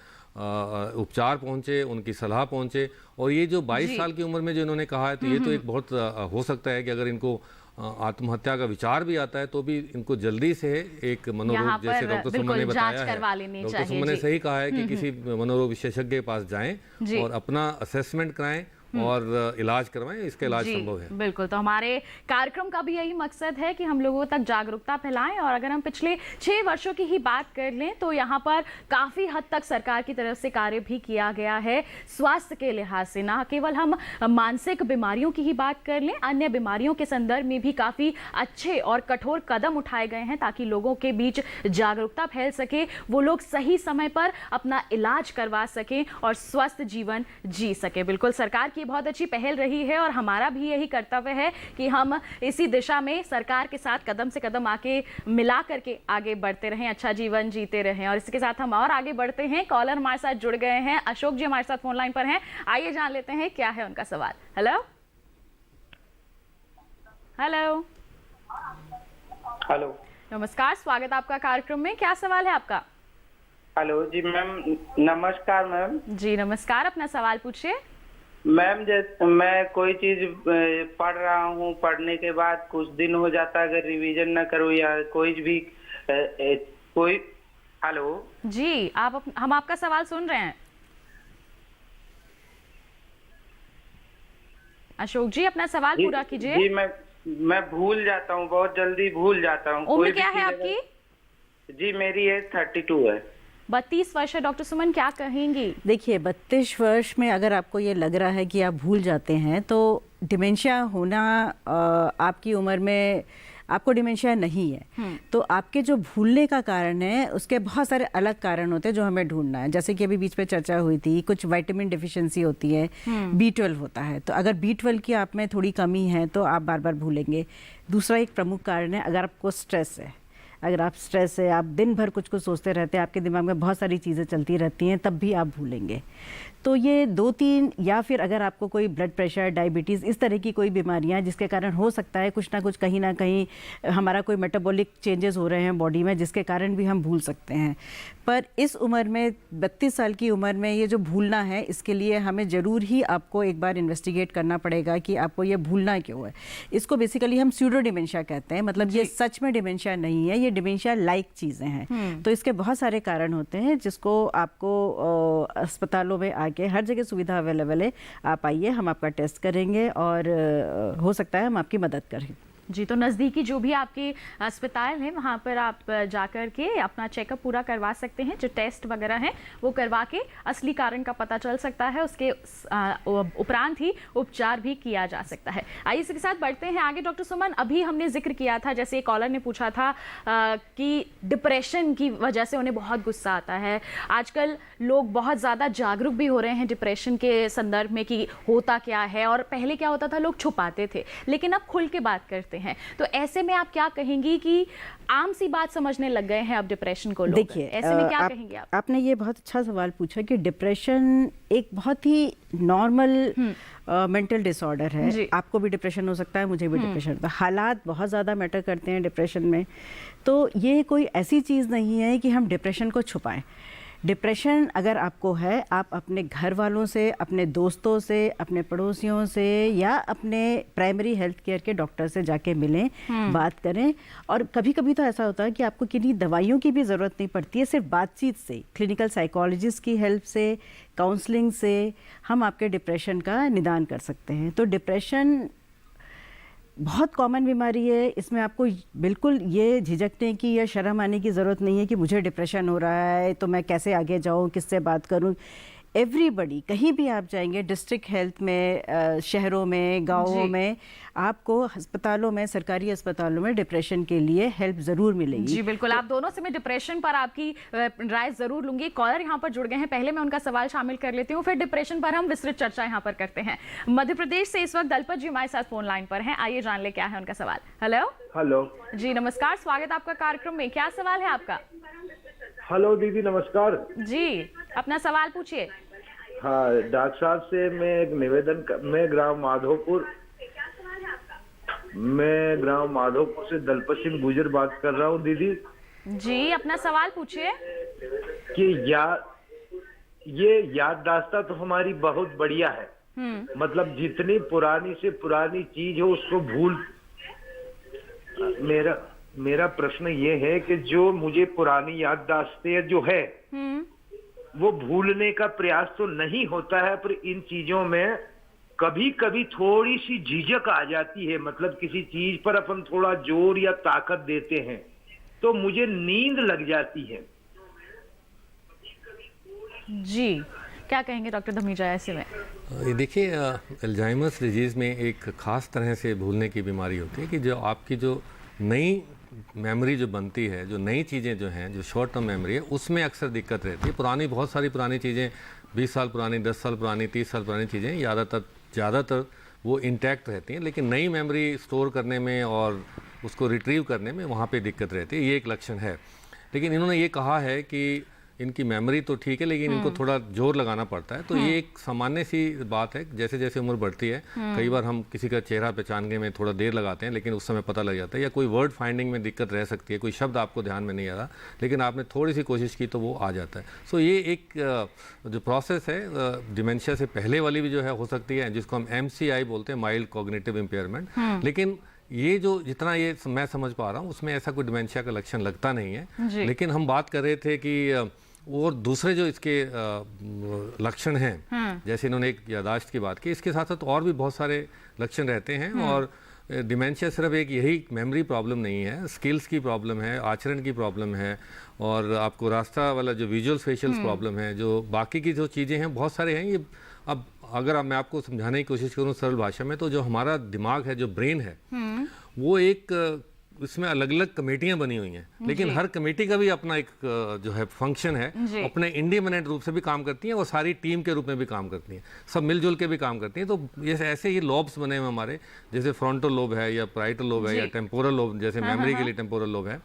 उपचार पहुंचे, उनकी सलाह पहुंचे। और ये जो 22 साल की उम्र में जो इन्होंने कहा है, तो ये तो एक बहुत हो सकता है कि अगर इनको आत्महत्या का विचार भी आता है तो भी इनको जल्दी से एक मनोरोग, जैसे डॉक्टर सुमन ने बताया है, डॉक्टर सुमन ने सही कहा है कि किसी मनोरोग विशेषज्ञ के पास जाएं और अपना असेसमेंट कराएं और इलाज करवाएं, इसका इलाज संभव है। बिल्कुल, तो हमारे कार्यक्रम का भी यही मकसद है कि हम लोगों तक जागरूकता फैलाएं। और अगर हम पिछले 6 वर्षों की ही बात कर लें तो यहाँ पर काफ़ी हद तक सरकार की तरफ से कार्य भी किया गया है स्वास्थ्य के लिहाज से। ना केवल हम मानसिक बीमारियों की ही बात कर लें, अन्य बीमारियों के संदर्भ में भी काफ़ी अच्छे और कठोर कदम उठाए गए हैं ताकि लोगों के बीच जागरूकता फैल सके, वो लोग सही समय पर अपना इलाज करवा सकें और स्वस्थ जीवन जी सके। बिल्कुल, सरकार की बहुत अच्छी पहल रही है और हमारा भी यही कर्तव्य है कि हम इसी दिशा में सरकार के साथ कदम से कदम आके मिला करके आगे बढ़ते रहें, अच्छा जीवन जीते रहें। और इसके साथ हम और आगे बढ़ते हैं। कॉलर हमारे साथ जुड़ गए हैं, अशोक जी हमारे साथ फोन लाइन पर हैं। आइए जान लेते हैं क्या है उनका सवाल। हेलो हेलो हेलो, नमस्कार, स्वागत आपका कार्यक्रम में। क्या सवाल है आपका? हेलो जी मैम, नमस्कार मैम। जी नमस्कार, अपना सवाल पूछिए। मैम जैसे मैं कोई चीज पढ़ रहा हूँ, पढ़ने के बाद कुछ दिन हो जाता है, अगर रिवीजन ना करूँ या कोई भी कोई। हेलो जी, हम आपका सवाल सुन रहे हैं। अशोक जी, अपना सवाल पूरा कीजिए। जी मैं भूल जाता हूँ, बहुत जल्दी भूल जाता हूँ। उम्र क्या है आपकी? जी मेरी एज 32 है। 32 वर्ष है। डॉक्टर सुमन क्या कहेंगी? देखिए, 32 वर्ष में अगर आपको ये लग रहा है कि आप भूल जाते हैं तो डिमेंशिया होना आपकी उम्र में आपको डिमेंशिया नहीं है, तो आपके जो भूलने का कारण है उसके बहुत सारे अलग कारण होते हैं जो हमें ढूंढना है। जैसे कि अभी बीच में चर्चा हुई थी, कुछ विटामिन डिफिशिएंसी होती है, B12 होता है, तो अगर B12 की आप में थोड़ी कमी है तो आप बार बार भूलेंगे। दूसरा एक प्रमुख कारण है अगर आपको स्ट्रेस है, अगर आप स्ट्रेस है, आप दिन भर कुछ कुछ सोचते रहते हैं, आपके दिमाग में बहुत सारी चीज़ें चलती रहती हैं, तब भी आप भूलेंगे। तो ये 2-3, या फिर अगर आपको कोई ब्लड प्रेशर, डायबिटीज़, इस तरह की कोई बीमारियां जिसके कारण हो सकता है कुछ ना कहीं हमारा कोई मेटाबॉलिक चेंजेस हो रहे हैं बॉडी में, जिसके कारण भी हम भूल सकते हैं। पर इस उम्र में, 32 साल की उम्र में ये जो भूलना है, इसके लिए हमें ज़रूर ही आपको एक बार इन्वेस्टिगेट करना पड़ेगा कि आपको ये भूलना क्यों है। इसको बेसिकली हम स्यूडो डिमेंशिया कहते हैं, मतलब ये सच में डिमेंशिया नहीं है, ये डिमेंशिया लाइक चीज़ें हैं। तो इसके बहुत सारे कारण होते हैं जिसको आपको अस्पतालों में आके, हर जगह सुविधा अवेलेबल है, आप आइए, हम आपका टेस्ट करेंगे और हो सकता है हम आपकी मदद करें। जी, तो नज़दीकी जो भी आपके अस्पताल हैं वहाँ पर आप जाकर के अपना चेकअप पूरा करवा सकते हैं। जो टेस्ट वगैरह हैं वो करवा के असली कारण का पता चल सकता है, उसके उपरांत ही उपचार भी किया जा सकता है। आइए इसके साथ बढ़ते हैं आगे। डॉक्टर सुमन, अभी हमने जिक्र किया था, जैसे कॉलर ने पूछा था कि डिप्रेशन की वजह से उन्हें बहुत गुस्सा आता है। आजकल लोग बहुत ज़्यादा जागरूक भी हो रहे हैं डिप्रेशन के संदर्भ में कि होता क्या है, और पहले क्या होता था, लोग छुपाते थे, लेकिन अब खुल के बात करते हैं। तो ऐसे में आप क्या कहेंगी कि आम सी बात समझने लग गए हैं अब डिप्रेशन को लोग? देखिए, ऐसे में क्या कहेंगे आप? आपने ये बहुत अच्छा सवाल पूछा कि डिप्रेशन एक बहुत ही नॉर्मल मेंटल डिसऑर्डर है। आपको भी डिप्रेशन हो सकता है, मुझे भी डिप्रेशन होता है। हालात बहुत ज़्यादा मैटर करते हैं डिप्रेशन में। तो ये कोई ऐसी चीज़ नहीं है कि हम डिप्रेशन को छुपाएं। डिप्रेशन अगर आपको है, आप अपने घर वालों से, अपने दोस्तों से, अपने पड़ोसियों से, या अपने प्राइमरी हेल्थ केयर के डॉक्टर से जाके मिलें, बात करें। और कभी कभी तो ऐसा होता है कि आपको किन्हीं दवाइयों की भी ज़रूरत नहीं पड़ती है, सिर्फ बातचीत से, क्लिनिकल साइकोलॉजिस्ट की हेल्प से, काउंसलिंग से हम आपके डिप्रेशन का निदान कर सकते हैं। तो डिप्रेशन बहुत कॉमन बीमारी है, इसमें आपको बिल्कुल ये झिझकने की या शर्म आने की ज़रूरत नहीं है कि मुझे डिप्रेशन हो रहा है तो मैं कैसे आगे जाऊँ, किससे बात करूँ। एवरीबडी, कहीं भी आप जाएंगे, डिस्ट्रिक्ट हेल्थ में, शहरों में, गाँवों में, आपको अस्पतालों में, सरकारी अस्पतालों में डिप्रेशन के लिए हेल्प ज़रूर मिलेगी। जी बिल्कुल, आप दोनों से मैं डिप्रेशन पर आपकी राय ज़रूर लूंगी। कॉलर यहाँ पर जुड़ गए हैं, पहले मैं उनका सवाल शामिल कर लेती हूँ, फिर डिप्रेशन पर हम विस्तृत चर्चा यहाँ पर करते हैं। मध्य प्रदेश से इस वक्त दलपत जी हमारे साथ फोन लाइन पर हैं, आइए जान ले क्या है उनका सवाल। हेलो। हेलो जी नमस्कार, स्वागत आपका कार्यक्रम में। क्या सवाल है आपका? हेलो दीदी, नमस्कार जी, अपना सवाल पूछिए। हाँ, डॉक्टर साहब से मैं एक निवेदन मैं ग्राम माधोपुर से दलपत सिंह गुजर बात कर रहा हूँ दीदी। जी, अपना सवाल पूछिए। कि ये याददाश्त तो हमारी बहुत बढ़िया है, मतलब जितनी पुरानी से पुरानी चीज हो उसको भूल। मेरा प्रश्न ये है कि जो मुझे पुरानी याददाश्तें जो है वो भूलने का प्रयास तो नहीं होता है, पर इन चीजों में कभी कभी थोड़ी सी झिझक आ जाती है। मतलब किसी चीज पर अपन थोड़ा जोर या ताकत देते हैं तो मुझे नींद लग जाती है। जी, क्या कहेंगे डॉक्टर धमीजा ऐसे में? ये देखिए, अल्जाइमर्स डिजीज़ में एक ख़ास तरह से भूलने की बीमारी होती है कि जो आपकी जो नई मेमोरी जो बनती है, जो नई चीज़ें जो हैं, जो शॉर्ट टर्म मेमोरी है, उसमें अक्सर दिक्कत रहती है। पुरानी, बहुत सारी पुरानी चीज़ें, 20 साल पुरानी, 10 साल पुरानी, 30 साल पुरानी चीज़ें ज़्यादातर वो इंटैक्ट रहती हैं, लेकिन नई मेमोरी स्टोर करने में और उसको रिट्रीव करने में वहाँ पे दिक्कत रहती है। ये एक लक्षण है। लेकिन इन्होंने ये कहा है कि इनकी मेमोरी तो ठीक है, लेकिन इनको थोड़ा जोर लगाना पड़ता है। तो ये एक सामान्य सी बात है। जैसे जैसे उम्र बढ़ती है, कई बार हम किसी का चेहरा पहचानने में थोड़ा देर लगाते हैं, लेकिन उस समय पता लग जाता है। या कोई वर्ड फाइंडिंग में दिक्कत रह सकती है, कोई शब्द आपको ध्यान में नहीं आ रहा, लेकिन आपने थोड़ी सी कोशिश की तो वो आ जाता है। सो ये एक जो प्रोसेस है डिमेंशिया से पहले वाली भी जो है हो सकती है, जिसको हम MCI बोलते हैं, माइल्ड कॉग्निटिव इम्पेयरमेंट। लेकिन ये जो जितना ये मैं समझ पा रहा हूँ उसमें ऐसा कोई डिमेंशिया का लक्षण लगता नहीं है। लेकिन हम बात कर रहे थे कि और दूसरे जो इसके लक्षण हैं, जैसे इन्होंने एक याददाश्त की बात की, इसके साथ साथ और भी बहुत सारे लक्षण रहते हैं। और डिमेंशिया सिर्फ एक यही मेमोरी प्रॉब्लम नहीं है, स्किल्स की प्रॉब्लम है, आचरण की प्रॉब्लम है, और आपको रास्ता वाला जो विजुअल फेशियल प्रॉब्लम है, जो बाकी की जो चीज़ें हैं, बहुत सारे हैं। ये अब अगर मैं आपको समझाने की कोशिश करूँ सरल भाषा में, तो जो हमारा दिमाग है, जो ब्रेन है, वो एक इसमें अलग अलग कमेटियां बनी हुई हैं, लेकिन हर कमेटी का भी अपना एक जो है फंक्शन है, अपने इंडिपेंडेंट रूप से भी काम करती हैं और सारी टीम के रूप में भी काम करती हैं, सब मिलजुल के भी काम करती हैं। तो ये ऐसे ही लॉब्स बने हुए हमारे, जैसे फ्रंटल लोब है या पैराइटल लोब है या टेम्पोरल लोब, जैसे मेमोरी के लिए टेम्पोरल लोब है।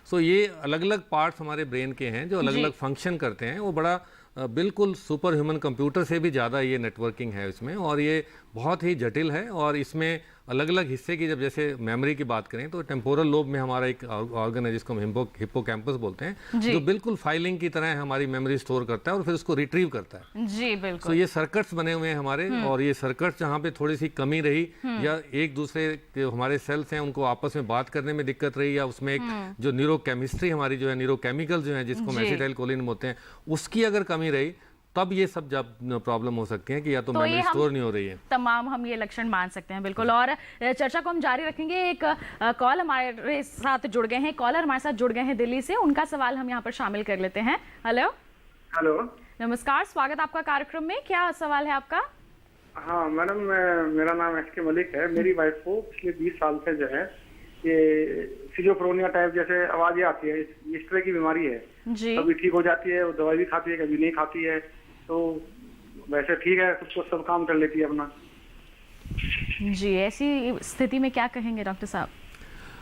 सो ये अलग अलग पार्ट्स हमारे ब्रेन के हैं जो अलग अलग फंक्शन करते हैं। वो बड़ा बिल्कुल सुपर ह्यूमन कंप्यूटर से भी ज़्यादा ये नेटवर्किंग है इसमें, और ये बहुत ही जटिल है। और इसमें अलग अलग हिस्से की, जब जैसे मेमोरी की बात करें तो टेम्पोरल लोब में हमारा एक ऑर्गन है जिसको हम हिप्पोकैम्पस बोलते हैं, जो बिल्कुल फाइलिंग की तरह हमारी मेमोरी स्टोर करता है और फिर उसको रिट्रीव करता है। जी बिल्कुल। तो ये सर्किट्स बने हुए हैं हमारे, और ये सर्किट्स जहाँ पे थोड़ी सी कमी रही या एक दूसरे के हमारे सेल्स हैं उनको आपस में बात करने में दिक्कत रही, या उसमें एक जो न्यूरोकेमिस्ट्री हमारी जो है, न्यूरोकेमिकल जो है जिसको हम एसिटाइलकोलिन बोलते हैं, उसकी अगर कमी रही तब ये सब जब प्रॉब्लम हो सकती है कि या तो मेमोरी स्टोर नहीं हो रही है। तमाम हम ये लक्षण मान सकते हैं बिल्कुल। और चर्चा को हम जारी रखेंगे। एक कॉल हमारे साथ जुड़ गए हैं, कॉलर हमारे साथ जुड़ गए हैं दिल्ली से, उनका सवाल हम यहाँ पर शामिल कर लेते हैं। हेलो हेलो, नमस्कार, स्वागत आपका कार्यक्रम में। क्या सवाल है आपका? हाँ मैडम, मेरा नाम SK मलिक है। मेरी वाइफ को पिछले 20 साल से जो है ये सिजोफ्रेनिया टाइप जैसे आवाजें आती है, इस तरह की बीमारी है जी। कभी ठीक हो जाती है, वो दवाई भी खाती है, कभी नहीं खाती है, तो वैसे ठीक है, सब काम कर लेती है अपना। जी, ऐसी स्थिति में क्या कहेंगे डॉक्टर साहब?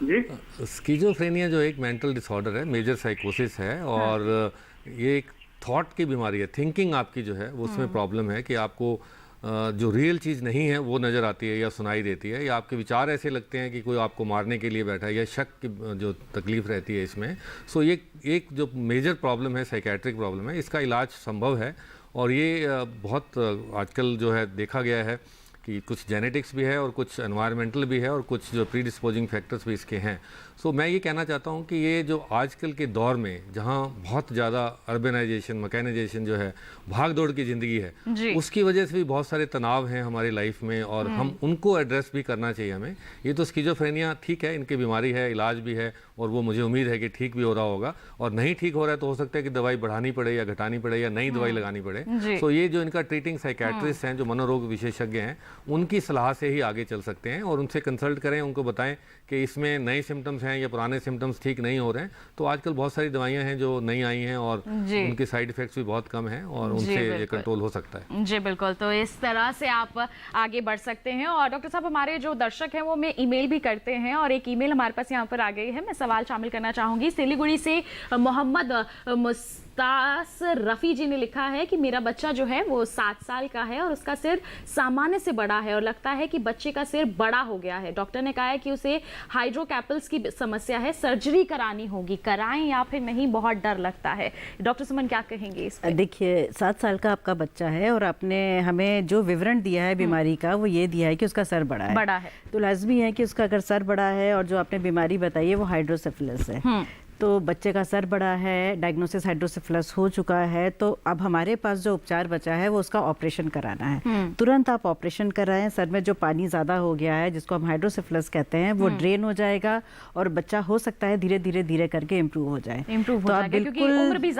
जी, स्किज़ोफ्रेनिया जो एक मेंटल डिसऑर्डर है, मेजर साइकोसिस है, और ये एक थॉट की बीमारी है। थिंकिंग आपकी जो है वो उसमें प्रॉब्लम है कि आपको जो रियल चीज़ नहीं है वो नज़र आती है या सुनाई देती है, या आपके विचार ऐसे लगते हैं कि कोई आपको मारने के लिए बैठा है, या शक की जो तकलीफ़ रहती है इसमें। सो ये एक जो मेजर प्रॉब्लम है, साइकेट्रिक प्रॉब्लम है, इसका इलाज संभव है। और ये बहुत आजकल जो है देखा गया है कि कुछ जेनेटिक्स भी है और कुछ एनवायरमेंटल भी है और कुछ जो प्रीडिस्पोजिंग फैक्टर्स भी इसके हैं। सो मैं ये कहना चाहता हूँ कि ये जो आजकल के दौर में जहाँ बहुत ज़्यादा अर्बनाइजेशन, मैकेनाइजेशन जो है, भाग दौड़ की ज़िंदगी है, उसकी वजह से भी बहुत सारे तनाव हैं हमारी लाइफ में, और हम उनको एड्रेस भी करना चाहिए हमें। ये तो स्किज़ोफ्रेनिया ठीक है, इनकी बीमारी है, इलाज भी है, और वो मुझे उम्मीद है कि ठीक भी हो रहा होगा। और नहीं ठीक हो रहा है तो हो सकता है कि दवाई बढ़ानी पड़े या घटानी पड़े या नई दवाई लगानी पड़े। सो ये जो इनका ट्रीटिंग साइकेट्रिस्ट हैं, जो मनोरोग विशेषज्ञ हैं, उनकी सलाह से ही आगे चल सकते हैं, और उनसे कंसल्ट करें, उनको बताएं कि इसमें नए सिम्टम्स हैं या पुराने सिम्टम्स ठीक नहीं हो रहे हैं। तो आजकल बहुत सारी दवाइयां हैं जो नई आई हैं और उनके साइड इफेक्ट्स भी बहुत कम हैं, और उनसे ये कंट्रोल हो सकता है। जी बिल्कुल, तो इस तरह से आप आगे बढ़ सकते हैं। और डॉक्टर साहब, हमारे जो दर्शक हैं वो हमें ईमेल भी करते हैं, और एक ईमेल हमारे पास यहाँ पर आ गई है, मैं सवाल शामिल करना चाहूँगी। सिलीगुड़ी से मोहम्मद मुस्तास रफ़ी जी ने लिखा है कि मेरा बच्चा जो है वो 7 साल का है और उसका सिर सामान्य से बड़ा है, और लगता है कि बच्चे का सिर बड़ा हो गया है। डॉक्टर ने कहा है कि उसे हाइड्रोकैपल्स की समस्या है, सर्जरी करानी होगी, कराएं या फिर नहीं, बहुत डर लगता है। डॉक्टर सुमन क्या कहेंगे इस पर? देखिए, 7 साल का आपका बच्चा है और आपने हमें जो विवरण दिया है बीमारी का, वो ये दिया है कि उसका सर बड़ा है। तो लाजमी है कि उसका अगर सर बड़ा है और जो आपने बीमारी बताई है वो हाइड्रोसेफेलस है, तो बच्चे का सर बड़ा है, डायग्नोसिस हाइड्रोसेफेलस हो चुका है, तो अब हमारे पास जो उपचार बचा है वो उसका ऑपरेशन कराना है। तुरंत आप ऑपरेशन कराएं। सर में जो पानी ज़्यादा हो गया है, जिसको हम हाइड्रोसेफेलस कहते हैं, वो ड्रेन हो जाएगा, और बच्चा हो सकता है धीरे धीरे करके इम्प्रूव हो जाए। तो आप बिल्कुल, उम्र भी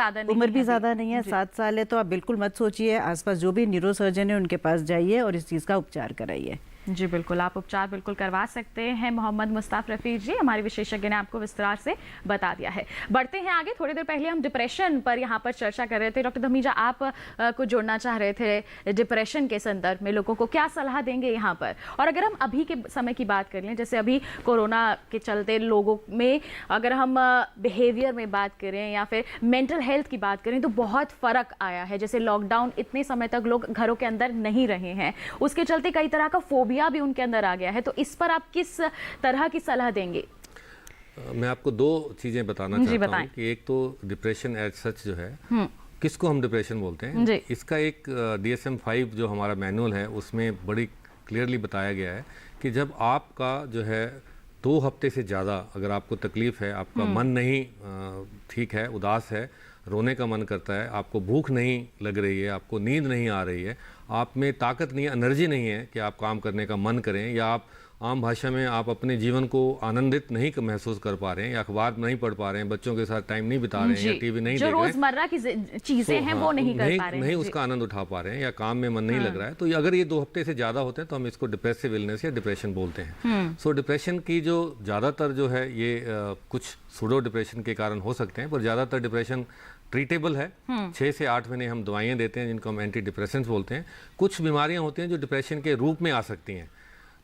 ज़्यादा नहीं है, 7 साल है, तो आप बिल्कुल मत सोचिए। आसपास जो भी न्यूरो सर्जन है उनके पास जाइए और इस चीज़ का उपचार कराइए। जी बिल्कुल, आप उपचार बिल्कुल करवा सकते हैं। मोहम्मद मुस्ताफ रफ़ी जी, हमारे विशेषज्ञ ने आपको विस्तार से बता दिया है। बढ़ते हैं आगे। थोड़ी देर पहले हम डिप्रेशन पर यहाँ पर चर्चा कर रहे थे। डॉक्टर धमीजा, आप कुछ जोड़ना चाह रहे थे डिप्रेशन के संदर्भ में, लोगों को क्या सलाह देंगे यहाँ पर? और अगर हम अभी के समय की बात कर लें, जैसे अभी कोरोना के चलते लोगों में, अगर हम बिहेवियर में बात करें या फिर मेंटल हेल्थ की बात करें, तो बहुत फ़र्क आया है। जैसे लॉकडाउन, इतने समय तक लोग घरों के अंदर नहीं रहे हैं, उसके चलते कई तरह का फोबिया भी उनके अंदर आ गया है। तो इस पर आप किस तरह की सलाह देंगे? मैं आपको 2 चीज़ें बताना चाहता हूँ कि एक तो डिप्रेशन एज सच जो है, किसको हम डिप्रेशन बोलते हैं, इसका एक DSM-5 जो हमारा मैनुअल है उसमें बड़ी क्लियरली बताया गया है कि जब आपका जो है 2 हफ्ते से ज़्यादा अगर आपको तकलीफ़ है, आपका मन नहीं ठीक है, उदास है, रोने का मन करता है, आपको भूख नहीं लग रही है, आपको नींद नहीं आ रही है, आप में ताकत नहीं है, एनर्जी नहीं है कि आप काम करने का मन करें, या आप आम भाषा में आप अपने जीवन को आनंदित नहीं महसूस कर पा रहे हैं, या अखबार नहीं पढ़ पा रहे हैं, बच्चों के साथ टाइम नहीं बिता रहे हैं, या टीवी नहीं देख रहे हैं, रोजमर्रा की चीजें हैं वो नहीं कर पा रहे हैं, नहीं उसका आनंद उठा पा रहे हैं, या काम में मन नहीं लग रहा है, तो अगर ये 2 हफ्ते से ज़्यादा होते हैं तो हम इसको डिप्रेसिव इलनेस या डिप्रेशन बोलते हैं। सो डिप्रेशन की जो ज़्यादातर जो है ये कुछ सूडो डिप्रेशन के कारण हो सकते हैं, पर ज़्यादातर डिप्रेशन ट्रीटेबल है। 6 से 8 महीने हम दवाइयाँ देते हैं जिनको हम एंटी डिप्रेसेंट्स बोलते हैं। कुछ बीमारियाँ होती हैं जो डिप्रेशन के रूप में आ सकती हैं,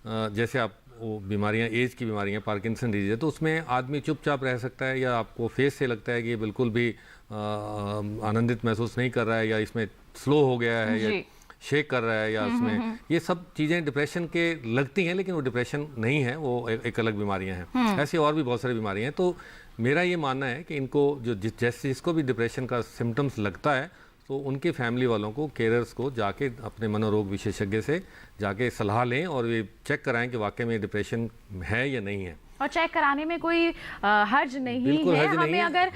जैसे आप वो बीमारियाँ एज की बीमारियाँ, पार्किंसन डिजीज है, तो उसमें आदमी चुपचाप रह सकता है, या आपको फेस से लगता है कि ये बिल्कुल भी आनंदित महसूस नहीं कर रहा है, या इसमें स्लो हो गया है, या शेक कर रहा है, या उसमें ये सब चीज़ें डिप्रेशन के लगती हैं, लेकिन वो डिप्रेशन नहीं है, वो एक अलग बीमारियां हैं। ऐसी और भी बहुत सारी बीमारियां हैं। तो मेरा ये मानना है कि इनको जो जिसको भी डिप्रेशन का सिम्टम्स लगता है, तो उनके फैमिली वालों को, केयरर्स को जाके अपने मनोरोग विशेषज्ञ से जाके सलाह लें और ये चेक कराएं कि वाकई में डिप्रेशन है या नहीं है। और चेक कराने में कोई हर्ज नहीं है। हमें अगर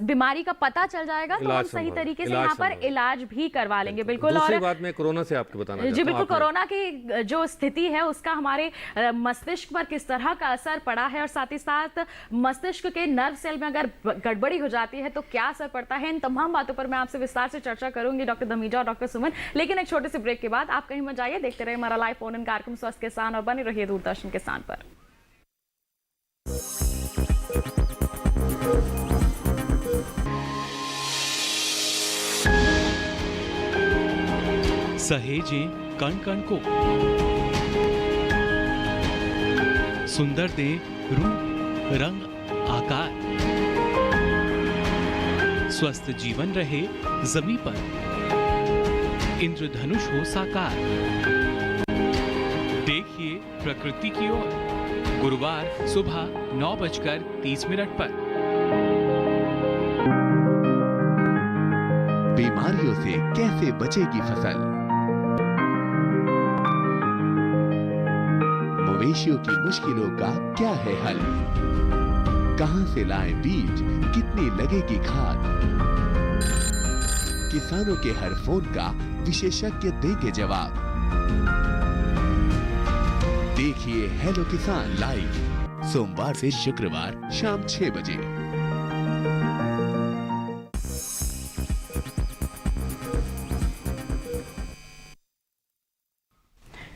बीमारी का पता चल जाएगा तो हम सही तरीके से यहाँ पर इलाज भी करवा लेंगे। बिल्कुल। दूसरी बात मैं कोरोना से आपको बताना चाहता हूँ। जी बिल्कुल, कोरोना की जो स्थिति है उसका हमारे मस्तिष्क पर किस तरह का असर पड़ा है, और साथ ही साथ मस्तिष्क के नर्व सेल में अगर गड़बड़ी हो जाती है तो क्या असर पड़ता है, इन तमाम बातों पर मैं आपसे विस्तार से चर्चा करूंगी डॉक्टर धमीजा और डॉक्टर सुमन। लेकिन एक छोटे से ब्रेक के बाद आप कहीं मत जाइए, देखते रहे हमारा लाइव फोन इन कार्यक्रम स्वस्थ किसान और बने रहिए दूरदर्शन किसान पर। सहेजें कण कण को, सुंदर दे रूप रंग आकार, स्वस्थ जीवन रहे जमीन पर, इंद्रधनुष हो साकार। देखिए प्रकृति की ओर, गुरुवार सुबह 9:30 पर। बीमारियों से कैसे बचेगी फसल, मवेशियों की मुश्किलों का क्या है हल, कहां से लाएं बीज, कितनी लगेगी खाद, किसानों के हर फोन का विशेषज्ञ देंगे जवाब। देखिए हेलो किसान लाइव सोमवार से शुक्रवार शाम 6 बजे।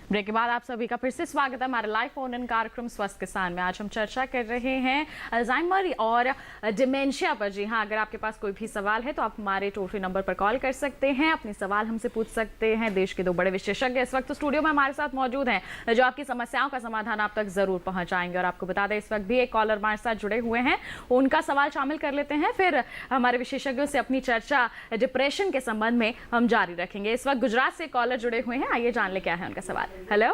ब्रेक के बाद आप सभी का फिर से स्वागत है हमारे लाइव फोन इन कार्यक्रम स्वस्थ किसान में। आज हम चर्चा कर रहे हैं अल्जाइमर और डिमेंशिया पर। जी हाँ, अगर आपके पास कोई भी सवाल है तो आप हमारे टोल फ्री नंबर पर कॉल कर सकते हैं, अपने सवाल हमसे पूछ सकते हैं। देश के 2 बड़े विशेषज्ञ इस वक्त स्टूडियो में हमारे साथ मौजूद हैं जो आपकी समस्याओं का समाधान आप तक जरूर पहुंचाएंगे। और आपको बता दें इस वक्त भी एक कॉलर हमारे साथ जुड़े हुए हैं, उनका सवाल शामिल कर लेते हैं, फिर हमारे विशेषज्ञों से अपनी चर्चा डिप्रेशन के संबंध में हम जारी रखेंगे। इस वक्त गुजरात से कॉलर जुड़े हुए हैं, आइए जान ले क्या है उनका सवाल। हेलो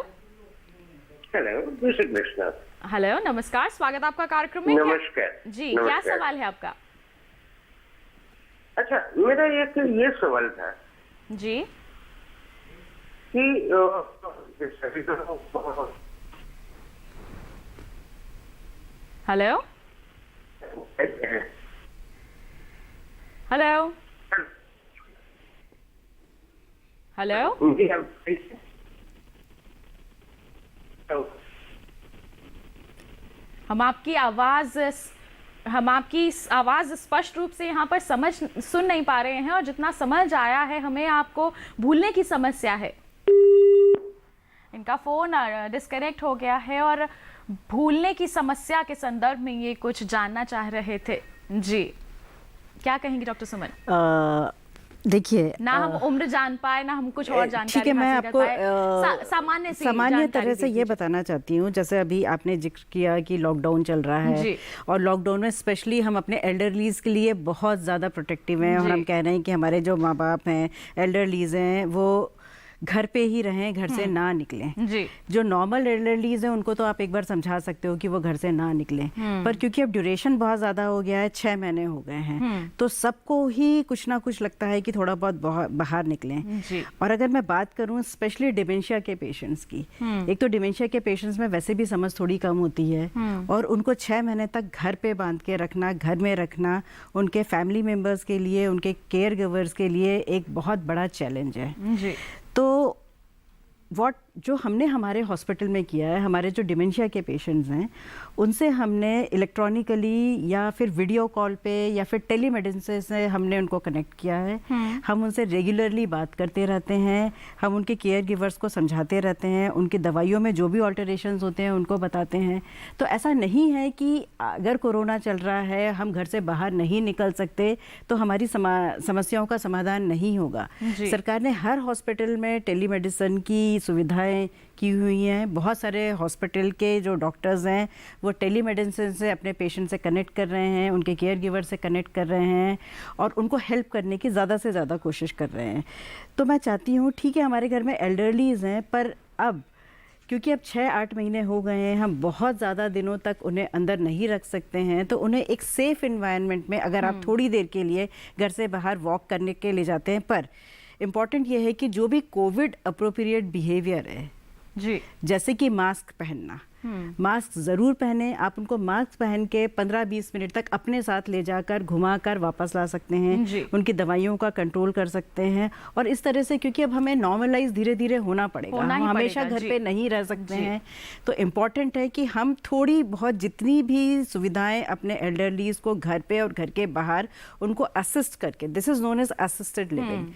हेलो, नमस्कार, स्वागत आपका कार्यक्रम में। नमस्कार जी, क्या सवाल है आपका? अच्छा, मेरा एक ये सवाल था जी कि हेलो हेलो हेलो हम आपकी आवाज स्पष्ट रूप से यहाँ पर सुन नहीं पा रहे हैं, और जितना समझ आया है हमें आपको भूलने की समस्या है। इनका फोन डिस्कनेक्ट हो गया है और भूलने की समस्या के संदर्भ में ये कुछ जानना चाह रहे थे। जी, क्या कहेंगे डॉक्टर सुमन? देखिए, ना हम उम्र जान पाए, ना हम कुछ और जानकारी। ठीक है, मैं आपको सामान्य तरह से ये बताना चाहती हूँ। जैसे अभी आपने जिक्र किया कि लॉकडाउन चल रहा है, और लॉकडाउन में स्पेशली हम अपने एल्डरलीज के लिए बहुत ज़्यादा प्रोटेक्टिव हैं, और हम कह रहे हैं कि हमारे जो माँ बाप हैं, एल्डरलीज हैं, वो घर पे ही रहें, घर से ना निकलें। जी। जो नॉर्मल एल्डरलीज हैं उनको तो आप एक बार समझा सकते हो कि वो घर से ना निकलें, पर क्योंकि अब ड्यूरेशन बहुत ज़्यादा हो गया है, 6 महीने हो गए हैं, तो सबको ही कुछ ना कुछ लगता है कि थोड़ा बहुत बाहर निकलें। जी। और अगर मैं बात करूँ स्पेशली डिमेंशिया के पेशेंट्स की, एक तो डिमेंशिया के पेशेंट्स में वैसे भी समझ थोड़ी कम होती है, और उनको 6 महीने तक घर पे बांध के रखना, घर में रखना, उनके फैमिली मेम्बर्स के लिए, उनके केयर गिवर्स के लिए एक बहुत बड़ा चैलेंज है। जी। तो जो हमने हमारे हॉस्पिटल में किया है, हमारे जो डिमेंशिया के पेशेंट्स हैं उनसे हमने इलेक्ट्रॉनिकली या फिर वीडियो कॉल पे या फिर टेलीमेडिसिन से हमने उनको कनेक्ट किया है। हम उनसे रेगुलरली बात करते रहते हैं, हम उनके केयर गिवर्स को समझाते रहते हैं, उनकी दवाइयों में जो भी ऑल्टरेशंस होते हैं उनको बताते हैं। तो ऐसा नहीं है कि अगर कोरोना चल रहा है हम घर से बाहर नहीं निकल सकते तो हमारी समस्याओं का समाधान नहीं होगा। सरकार ने हर हॉस्पिटल में टेलीमेडिसिन की सुविधाएं की हुई हैं। बहुत सारे हॉस्पिटल के जो डॉक्टर्स हैं वो टेलीमेडिसिन से अपने पेशेंट से कनेक्ट कर रहे हैं, उनके केयर गिवर से कनेक्ट कर रहे हैं और उनको हेल्प करने की ज़्यादा से ज़्यादा कोशिश कर रहे हैं। तो मैं चाहती हूँ ठीक है हमारे घर में एल्डरलीज़ हैं, पर अब क्योंकि अब 6-8 महीने हो गए हैं, हम बहुत ज़्यादा दिनों तक उन्हें अंदर नहीं रख सकते हैं, तो उन्हें एक सेफ़ इन्वायरमेंट में अगर आप थोड़ी देर के लिए घर से बाहर वॉक करने के लिए जाते हैं, पर इम्पॉर्टेंट ये है कि जो भी कोविड अप्रोप्रिएट बिहेवियर है जी, जैसे कि मास्क पहनना, मास्क ज़रूर पहने। आप उनको मास्क पहन के 15-20 मिनट तक अपने साथ ले जाकर घुमाकर वापस ला सकते हैं, उनकी दवाइयों का कंट्रोल कर सकते हैं। और इस तरह से क्योंकि अब हमें नॉर्मलाइज धीरे धीरे होना पड़ेगा, हम हमेशा घर पे नहीं रह सकते हैं, तो इम्पॉर्टेंट है कि हम थोड़ी बहुत जितनी भी सुविधाएं अपने एल्डरलीज को घर पे और घर के बाहर उनको असिस्ट करके, this is known as assisted living,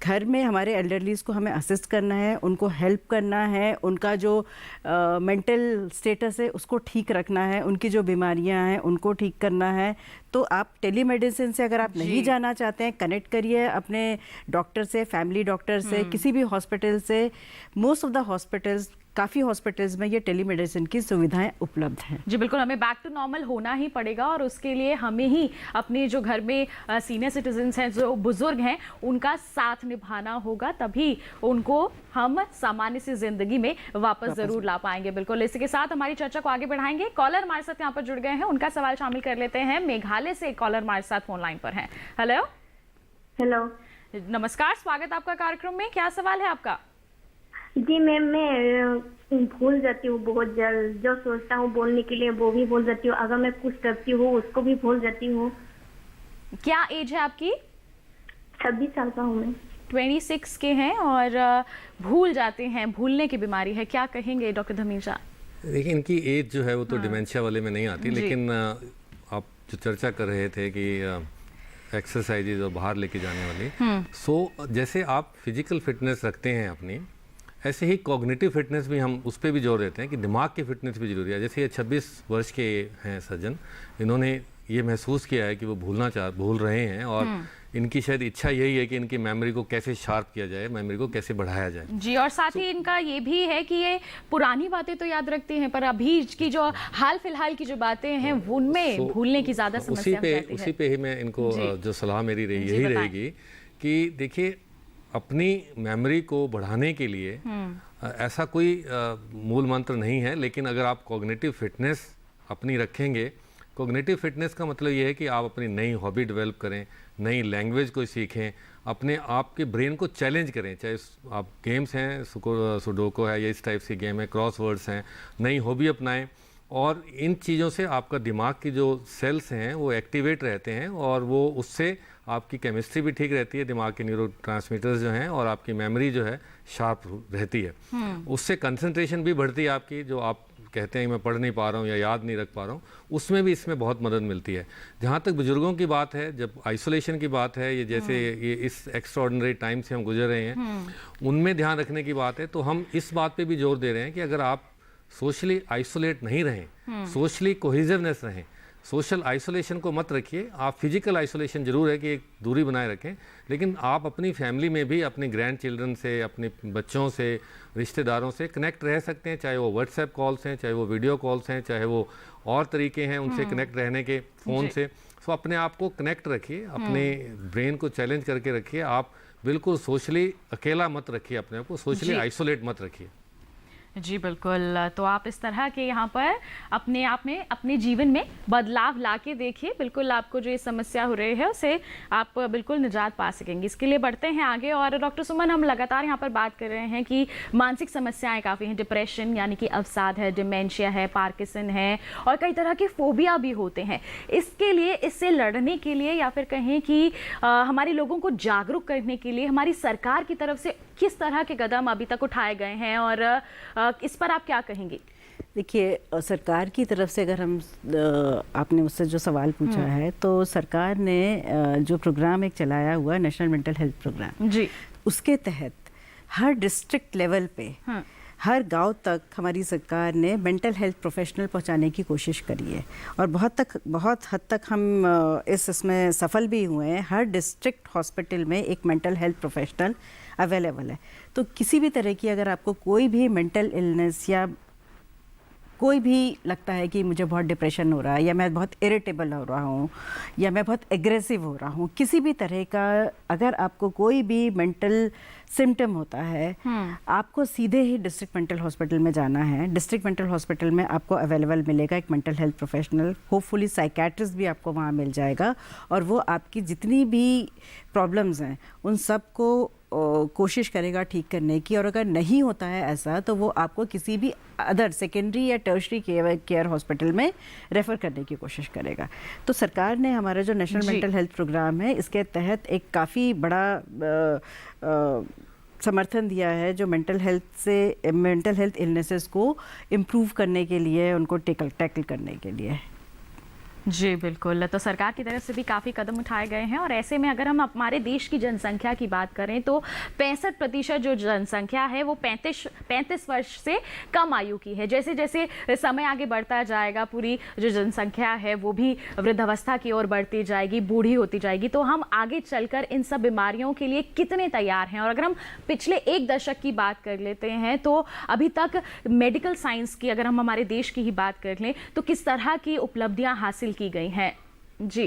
घर में हमारे एल्डरलीज को हमें असिस्ट करना है, उनको हेल्प करना है, उनका जो मेंटल स्टेटस है उसको ठीक रखना है, उनकी जो बीमारियां हैं उनको ठीक करना है। तो आप टेलीमेडिसिन से अगर आप नहीं जाना चाहते हैं, कनेक्ट करिए अपने डॉक्टर से, फैमिली डॉक्टर से, किसी भी हॉस्पिटल से। मोस्ट ऑफ द हॉस्पिटल्स, काफ़ी हॉस्पिटल्स में ये टेलीमेडिसिन की सुविधाएं उपलब्ध हैं। जी बिल्कुल, हमें बैक टू नॉर्मल होना ही पड़ेगा और उसके लिए हमें ही अपने जो घर में सीनियर सिटीजन्स हैं, जो बुजुर्ग हैं, उनका साथ निभाना होगा, तभी उनको हम सामान्य सी जिंदगी में वापस जरूर ला पाएंगे। बिल्कुल, इसी के साथ हमारी चर्चा को आगे बढ़ाएंगे। कॉलर हमारे साथ यहाँ पर जुड़ गए हैं, उनका सवाल शामिल कर लेते हैं। मेघालय से कॉलर हमारे साथ फोन लाइन पर हैं। हेलो हेलो, नमस्कार, स्वागत आपका कार्यक्रम में। क्या सवाल है आपका? जी मैम, मैं भूल जाती हूँ बहुत जल्द, जो सोचता हूँ बोलने के लिए वो भी भूल जाती हूँ, अगर मैं कुछ करती हूँ उसको भी भूल जाती हूँ। क्या एज है आपकी? 26 साल का हूँ मैं। 26 के हैं और भूल जाते हैं, भूलने की बीमारी है, क्या कहेंगे डॉक्टर धमीजा? देखिए, इनकी एज जो है वो तो डिमेंशिया वाले में नहीं आती, लेकिन आप जो चर्चा कर रहे थे कि एक्सरसाइजेज और बाहर लेके जाने वाली, सो जैसे आप फिजिकल फिटनेस रखते हैं अपनी, ऐसे ही कॉग्निटिव फिटनेस भी हम उस पर भी जोर देते हैं कि दिमाग की फिटनेस भी जरूरी है। जैसे ये 26 वर्ष के हैं सज्जन, इन्होंने ये महसूस किया है कि वो भूल रहे हैं और इनकी शायद इच्छा यही है कि इनकी मेमोरी को कैसे शार्प किया जाए, मेमोरी को कैसे बढ़ाया जाए। जी, और साथ ही इनका ये भी है कि ये पुरानी बातें तो याद रखते हैं, पर अभी की जो हाल फिलहाल की जो बातें हैं उनमें भूलने की ज़्यादा समस्या हो जाती है। उसी पे ही मैं इनको जो सलाह मेरी यही रहेगी कि देखिए, अपनी मेमोरी को बढ़ाने के लिए ऐसा कोई मूल मंत्र नहीं है, लेकिन अगर आप कॉग्निटिव फिटनेस अपनी रखेंगे, कॉग्निटिव फिटनेस का मतलब ये है कि आप अपनी नई हॉबी डेवलप करें, नई लैंग्वेज को सीखें, अपने आप के ब्रेन को चैलेंज करें, चाहे आप गेम्स हैं, सुडोको है या इस टाइप से गेम है, क्रॉसवर्ड्स हैं, नई हॉबी अपनाएं और इन चीज़ों से आपका दिमाग की जो सेल्स हैं वो एक्टिवेट रहते हैं और वो उससे आपकी केमिस्ट्री भी ठीक रहती है, दिमाग के न्यूरोट्रांसमीटर्स जो हैं, और आपकी मेमोरी जो है शार्प रहती है। उससे कंसंट्रेशन भी बढ़ती है आपकी, जो आप कहते हैं मैं पढ़ नहीं पा रहा हूँ या याद नहीं रख पा रहा हूँ, उसमें भी इसमें बहुत मदद मिलती है। जहाँ तक बुजुर्गों की बात है, जब आइसोलेशन की बात है, ये जैसे ये इस एक्स्ट्राऑर्डिनरी टाइम से हम गुजर रहे हैं, उनमें ध्यान रखने की बात है, तो हम इस बात पर भी जोर दे रहे हैं कि अगर आप सोशली आइसोलेट नहीं रहें, सोशली कोहेसिवनेस रहें, सोशल आइसोलेशन को मत रखिए। आप फिजिकल आइसोलेशन जरूर है कि एक दूरी बनाए रखें, लेकिन आप अपनी फैमिली में भी अपने ग्रैंड चिल्ड्रन से, अपने बच्चों से, रिश्तेदारों से कनेक्ट रह सकते हैं, चाहे वो व्हाट्सएप कॉल्स हैं, चाहे वो वीडियो कॉल्स हैं, चाहे वो और तरीके हैं उनसे कनेक्ट रहने के फ़ोन से। सो अपने आप को कनेक्ट रखिए, अपने ब्रेन को चैलेंज करके रखिए। आप बिल्कुल सोशली अकेला मत रखिए, अपने आप को सोशली आइसोलेट मत रखिए। जी बिल्कुल, तो आप इस तरह के यहाँ पर अपने आप में, अपने जीवन में बदलाव ला के देखिए, बिल्कुल आपको जो ये समस्या हो रही है उसे आप बिल्कुल निजात पा सकेंगे। इसके लिए बढ़ते हैं आगे। और डॉक्टर सुमन, हम लगातार यहाँ पर बात कर रहे हैं कि मानसिक समस्याएं काफ़ी हैं, डिप्रेशन यानी कि अवसाद है, डिमेंशिया है, पार्किंसन है और कई तरह के फोबिया भी होते हैं। इसके लिए, इससे लड़ने के लिए या फिर कहें कि हमारे लोगों को जागरूक करने के लिए हमारी सरकार की तरफ से किस तरह के कदम अभी तक उठाए गए हैं और इस पर आप क्या कहेंगे? देखिए, सरकार की तरफ से अगर हम आपने मुझसे जो सवाल पूछा है, तो सरकार ने जो प्रोग्राम एक चलाया हुआ नेशनल मेंटल हेल्थ प्रोग्राम जी, उसके तहत हर डिस्ट्रिक्ट लेवल पे हर गांव तक हमारी सरकार ने मेंटल हेल्थ प्रोफेशनल पहुंचाने की कोशिश करी है और बहुत हद तक हम इसमें सफल भी हुए हैं। हर डिस्ट्रिक्ट हॉस्पिटल में एक मेंटल हेल्थ प्रोफेशनल अवेलेबल है। तो किसी भी तरह की अगर आपको कोई भी मेंटल इलनेस या कोई भी लगता है कि मुझे बहुत डिप्रेशन हो रहा है या मैं बहुत इरिटेबल हो रहा हूँ या मैं बहुत एग्रेसिव हो रहा हूँ, किसी भी तरह का अगर आपको कोई भी मेंटल सिम्टम होता है, आपको सीधे ही डिस्ट्रिक्ट मेंटल हॉस्पिटल में जाना है। डिस्ट्रिक्ट मेंटल हॉस्पिटल में आपको अवेलेबल मिलेगा एक mental health professional, hopefully psychiatrist भी आपको वहाँ मिल जाएगा और वो आपकी जितनी भी प्रॉब्लम्स हैं उन सब को कोशिश करेगा ठीक करने की। और अगर नहीं होता है ऐसा तो वो आपको किसी भी अदर सेकेंडरी या टर्शरी केयर हॉस्पिटल में रेफ़र करने की कोशिश करेगा। तो सरकार ने हमारा जो नेशनल मेंटल हेल्थ प्रोग्राम है, इसके तहत एक काफ़ी बड़ा समर्थन दिया है जो मेंटल हेल्थ इलनेसेस को इम्प्रूव करने के लिए, उनको टैकल करने के लिए। जी बिल्कुल, तो सरकार की तरफ से भी काफ़ी कदम उठाए गए हैं और ऐसे में अगर हम हमारे देश की जनसंख्या की बात करें तो 65% जो जनसंख्या है वो 35 वर्ष से कम आयु की है। जैसे जैसे समय आगे बढ़ता जाएगा, पूरी जो जनसंख्या है वो भी वृद्धावस्था की ओर बढ़ती जाएगी, बूढ़ी होती जाएगी। तो हम आगे चलकर इन सब बीमारियों के लिए कितने तैयार हैं? और अगर हम पिछले एक दशक की बात कर लेते हैं तो अभी तक मेडिकल साइंस की अगर हम हमारे देश की ही बात कर लें तो किस तरह की उपलब्धियां हासिल की गई हैं? जी,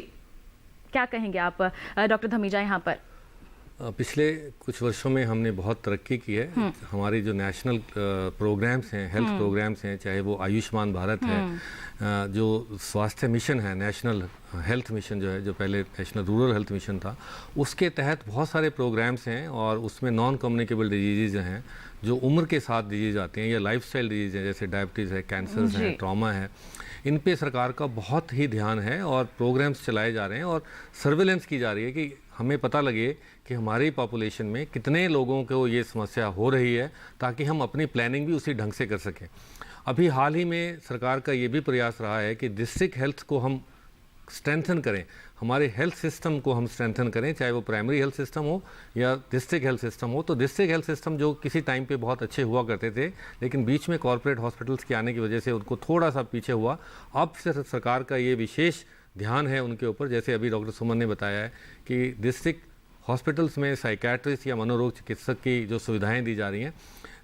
क्या कहेंगे आप डॉक्टर धमीजा यहाँ पर? पिछले कुछ वर्षों में हमने बहुत तरक्की की है। हमारे जो नेशनल प्रोग्राम्स हैं, हेल्थ प्रोग्राम्स हैं, चाहे वो आयुष्मान भारत है, जो स्वास्थ्य मिशन है, नेशनल हेल्थ मिशन जो है, जो पहले नेशनल रूरल हेल्थ मिशन था, उसके तहत बहुत सारे प्रोग्राम्स हैं और उसमें नॉन कम्युनिकेबल डिजीज़ हैं जो उम्र के साथ डिजीज़ आती हैं या लाइफस्टाइल डिजीज़ हैं, जैसे डायबिटीज़ है, कैंसर्स है, ट्रॉमा है। इन पे सरकार का बहुत ही ध्यान है और प्रोग्राम्स चलाए जा रहे हैं और सर्वेलेंस की जा रही है कि हमें पता लगे कि हमारी पॉपुलेशन में कितने लोगों को ये समस्या हो रही है, ताकि हम अपनी प्लानिंग भी उसी ढंग से कर सकें। अभी हाल ही में सरकार का ये भी प्रयास रहा है कि डिस्ट्रिक्ट हेल्थ को हम स्ट्रेंथन करें, हमारे हेल्थ सिस्टम को हम स्ट्रेंथन करें, चाहे वो प्राइमरी हेल्थ सिस्टम हो या डिस्ट्रिक्ट हेल्थ सिस्टम हो। तो डिस्ट्रिक्ट हेल्थ सिस्टम जो किसी टाइम पे बहुत अच्छे हुआ करते थे, लेकिन बीच में कॉर्पोरेट हॉस्पिटल्स के आने की वजह से उनको थोड़ा सा पीछे हुआ। अब से सरकार का ये विशेष ध्यान है उनके ऊपर। जैसे अभी डॉक्टर सुमन ने बताया है कि डिस्ट्रिक्ट हॉस्पिटल्स में साइकेट्रिस्ट या मनोरोग चिकित्सक की जो सुविधाएँ दी जा रही हैं,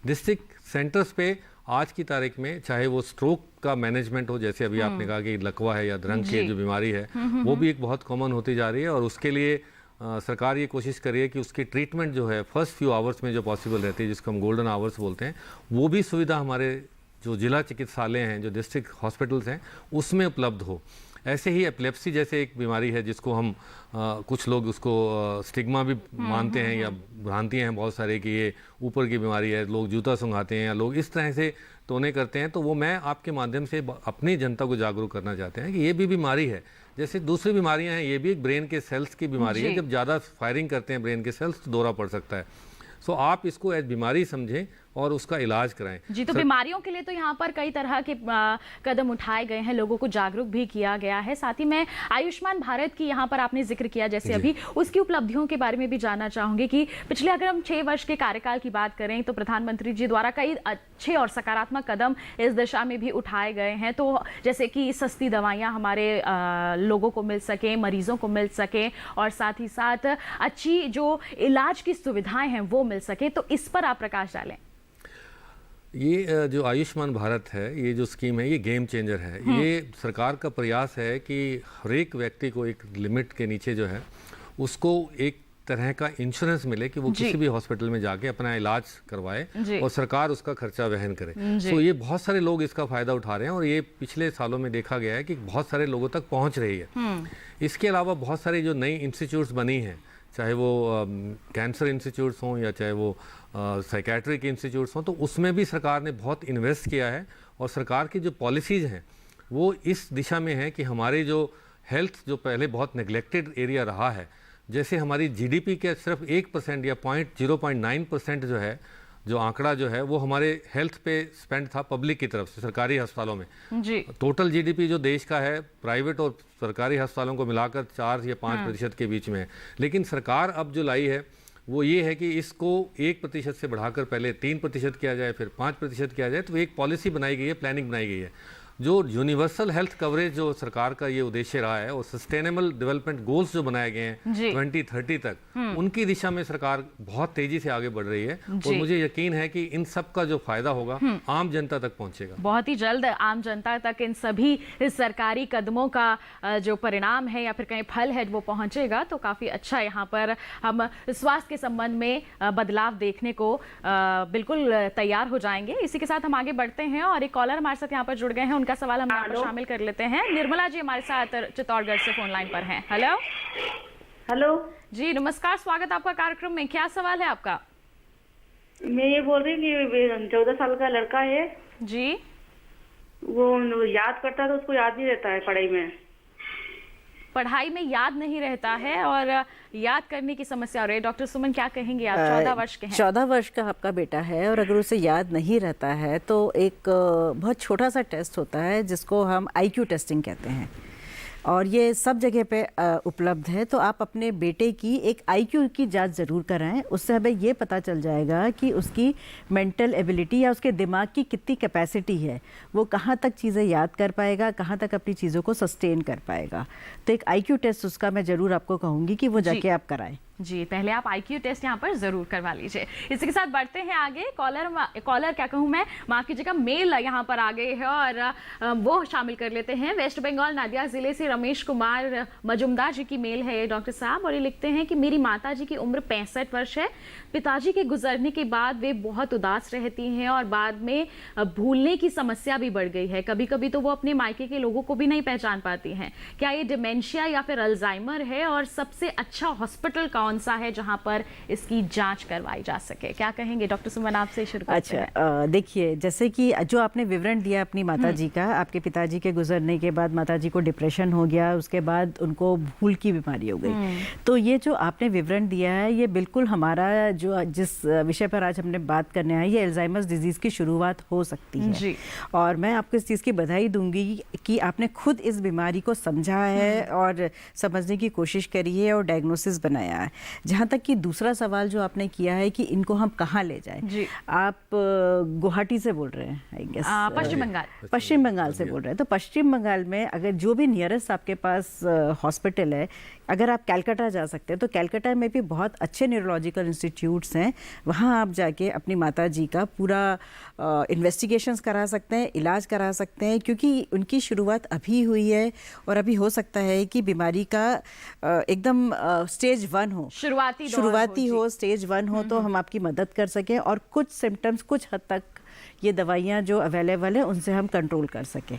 डिस्ट्रिक्ट सेंटर्स पे आज की तारीख में, चाहे वो स्ट्रोक का मैनेजमेंट हो, जैसे अभी आपने कहा कि लकवा है या अधरंग की जो बीमारी है, वो भी एक बहुत कॉमन होती जा रही है और उसके लिए सरकार ये कोशिश कर रही है कि उसकी ट्रीटमेंट जो है फर्स्ट फ्यू आवर्स में जो पॉसिबल रहती है, जिसको हम गोल्डन आवर्स बोलते हैं, वो भी सुविधा हमारे जो जिला चिकित्सालय हैं, जो डिस्ट्रिक्ट हॉस्पिटल्स हैं, उसमें उपलब्ध हो। ऐसे ही एपिलेप्सी जैसे एक बीमारी है जिसको हम कुछ लोग उसको स्टिग्मा भी मानते हैं या भ्रांतियाँ हैं बहुत सारे कि ये ऊपर की बीमारी है, लोग जूता सूंघाते हैं या लोग इस तरह से टोने करते हैं। तो वो मैं आपके माध्यम से अपनी जनता को जागरूक करना चाहते हैं कि ये भी बीमारी है, जैसे दूसरी बीमारियां हैं, ये भी एक ब्रेन के सेल्स की बीमारी है। जब ज़्यादा फायरिंग करते हैं ब्रेन के सेल्स तो दौरा पड़ सकता है। सो आप इसको एज बीमारी समझें और उसका इलाज कराएं। जी, तो बीमारियों के लिए तो यहाँ पर कई तरह के कदम उठाए गए हैं, लोगों को जागरूक भी किया गया है। साथ ही मैं आयुष्मान भारत की यहाँ पर आपने जिक्र किया, जैसे अभी उसकी उपलब्धियों के बारे में भी जानना चाहूँगी कि पिछले अगर हम 6 वर्ष के कार्यकाल की बात करें तो प्रधानमंत्री जी द्वारा कई अच्छे और सकारात्मक कदम इस दिशा में भी उठाए गए हैं। तो जैसे कि सस्ती दवाइयाँ हमारे लोगों को मिल सकें, मरीजों को मिल सकें और साथ ही साथ अच्छी जो इलाज की सुविधाएँ हैं वो मिल सके, तो इस पर आप प्रकाश डालें। ये जो आयुष्मान भारत है, ये जो स्कीम है, ये गेम चेंजर है। ये सरकार का प्रयास है कि हर एक व्यक्ति को एक लिमिट के नीचे जो है उसको एक तरह का इंश्योरेंस मिले कि वो किसी भी हॉस्पिटल में जाके अपना इलाज करवाए और सरकार उसका खर्चा वहन करे। तो ये बहुत सारे लोग इसका फ़ायदा उठा रहे हैं और ये पिछले सालों में देखा गया है कि बहुत सारे लोगों तक पहुँच रही है। इसके अलावा बहुत सारी जो नई इंस्टीट्यूट्स बनी हैं, चाहे वो कैंसर इंस्टीट्यूट्स हों या चाहे वो साइकेट्रिक इंस्टीट्यूट्स हों, तो उसमें भी सरकार ने बहुत इन्वेस्ट किया है और सरकार की जो पॉलिसीज़ हैं वो इस दिशा में है कि हमारे जो हेल्थ जो पहले बहुत नेग्लेक्टेड एरिया रहा है, जैसे हमारी जीडीपी के सिर्फ 1% या 0.9% जो है, जो आंकड़ा जो है वो हमारे हेल्थ पे स्पेंड था पब्लिक की तरफ से सरकारी अस्पतालों में। जी। टोटल जीडीपी जो देश का है प्राइवेट और सरकारी अस्पतालों को मिलाकर 4 या 5% के बीच में है। लेकिन सरकार अब जो लाई है वो ये है कि इसको 1% से बढ़ाकर पहले 3% किया जाए, फिर 5% किया जाए। तो एक पॉलिसी बनाई गई है, प्लानिंग बनाई गई है। जो यूनिवर्सल हेल्थ कवरेज जो सरकार का ये उद्देश्य रहा है और सस्टेनेबल डेवलपमेंट गोल्स जो बनाए गए हैं 2030 तक, उनकी दिशा में सरकार बहुत तेजी से आगे बढ़ रही है और मुझे यकीन है कि इन सब का जो फायदा होगा आम जनता तक पहुंचेगा। बहुत ही जल्द आम जनता तक इन सभी सरकारी कदमों का जो परिणाम है या फिर कहीं फल है वो पहुंचेगा। तो काफ़ी अच्छा यहाँ पर हम स्वास्थ्य के संबंध में बदलाव देखने को बिल्कुल तैयार हो जाएंगे। इसी के साथ हम आगे बढ़ते हैं और एक कॉलर हमारे साथ यहाँ पर जुड़ गए हैं, उनका सवाल हम यहाँ पर शामिल कर लेते हैं। निर्मला जी हमारे साथ चित्तौड़गढ़ से फोन लाइन पर हैं। हेलो हेलो जी, नमस्कार, स्वागत आपका कार्यक्रम में। क्या सवाल है आपका? मैं ये बोल रही कि 14 साल का लड़का है जी, वो याद करता है तो उसको याद नहीं रहता है पढ़ाई में याद नहीं रहता है और याद करने की समस्या हो रही है। डॉक्टर सुमन क्या कहेंगे आप? 14 वर्ष के हैं। 14 वर्ष का आपका बेटा है और अगर उसे याद नहीं रहता है तो एक बहुत छोटा सा टेस्ट होता है जिसको हम IQ टेस्टिंग कहते हैं और ये सब जगह पे उपलब्ध है। तो आप अपने बेटे की एक IQ की जांच ज़रूर कराएं, उससे हमें ये पता चल जाएगा कि उसकी मेंटल एबिलिटी या उसके दिमाग की कितनी कैपेसिटी है, वो कहाँ तक चीज़ें याद कर पाएगा, कहाँ तक अपनी चीज़ों को सस्टेन कर पाएगा। तो एक IQ टेस्ट उसका मैं ज़रूर आपको कहूँगी कि वो जाके आप कराएं। जी, पहले आप IQ टेस्ट यहाँ पर जरूर करवा लीजिए। इसी के साथ बढ़ते हैं आगे। कॉलर क्या कहूँ मैं, माफ कीजिएगा, मेल यहाँ पर आ गए है और वो शामिल कर लेते हैं। वेस्ट बंगाल नदिया जिले से रमेश कुमार मजुमदार जी की मेल है डॉक्टर साहब, और ये लिखते हैं कि मेरी माता जी की उम्र 65 वर्ष है। पिताजी के गुजरने के बाद वे बहुत उदास रहती हैं और बाद में भूलने की समस्या भी बढ़ गई है। कभी कभी तो वो अपने मायके के लोगों को भी नहीं पहचान पाती हैं। क्या ये डिमेंशिया या फिर अल्जाइमर है और सबसे अच्छा हॉस्पिटल कौन सा है जहां पर इसकी जांच करवाई जा सके? क्या कहेंगे डॉक्टर सुमन, आपसे शुरू करते हैं। अच्छा, देखिए, जैसे कि जो आपने विवरण दिया अपनी माताजी का, आपके पिताजी के गुजरने के बाद माताजी को डिप्रेशन हो गया, उसके बाद उनको भूल की बीमारी हो गई। तो ये जो आपने विवरण दिया है ये बिल्कुल हमारा जो जिस विषय पर आज हमने बात करने आए, ये अल्जाइमर्स डिजीज की शुरुआत हो सकती है जी। और मैं आपको इस चीज़ की बधाई दूंगी कि आपने खुद इस बीमारी को समझा है और समझने की कोशिश करी है और डायग्नोसिस बनाया है। जहाँ तक कि दूसरा सवाल जो आपने किया है कि इनको हम कहाँ ले जाएं, आप गुवाहाटी से बोल रहे हैं, आई गेस पश्चिम बंगाल से बोल रहे हैं। तो पश्चिम बंगाल में अगर जो भी नियरेस्ट आपके पास हॉस्पिटल है, अगर आप कैलकाटा जा सकते हैं तो कैलकाटा में भी बहुत अच्छे न्यूरोलॉजिकल इंस्टीट्यूट्स हैं, वहाँ आप जाके अपनी माता जी का पूरा इन्वेस्टिगेशंस करा सकते हैं, इलाज करा सकते हैं, क्योंकि उनकी शुरुआत अभी हुई है और अभी हो सकता है कि बीमारी का एकदम स्टेज 1 हो, शुरुआती हो, स्टेज 1 हो, तो हम आपकी मदद कर सकें और कुछ सिम्टम्स, कुछ हद तक ये दवाइयाँ जो अवेलेबल हैं उनसे हम कंट्रोल कर सकें।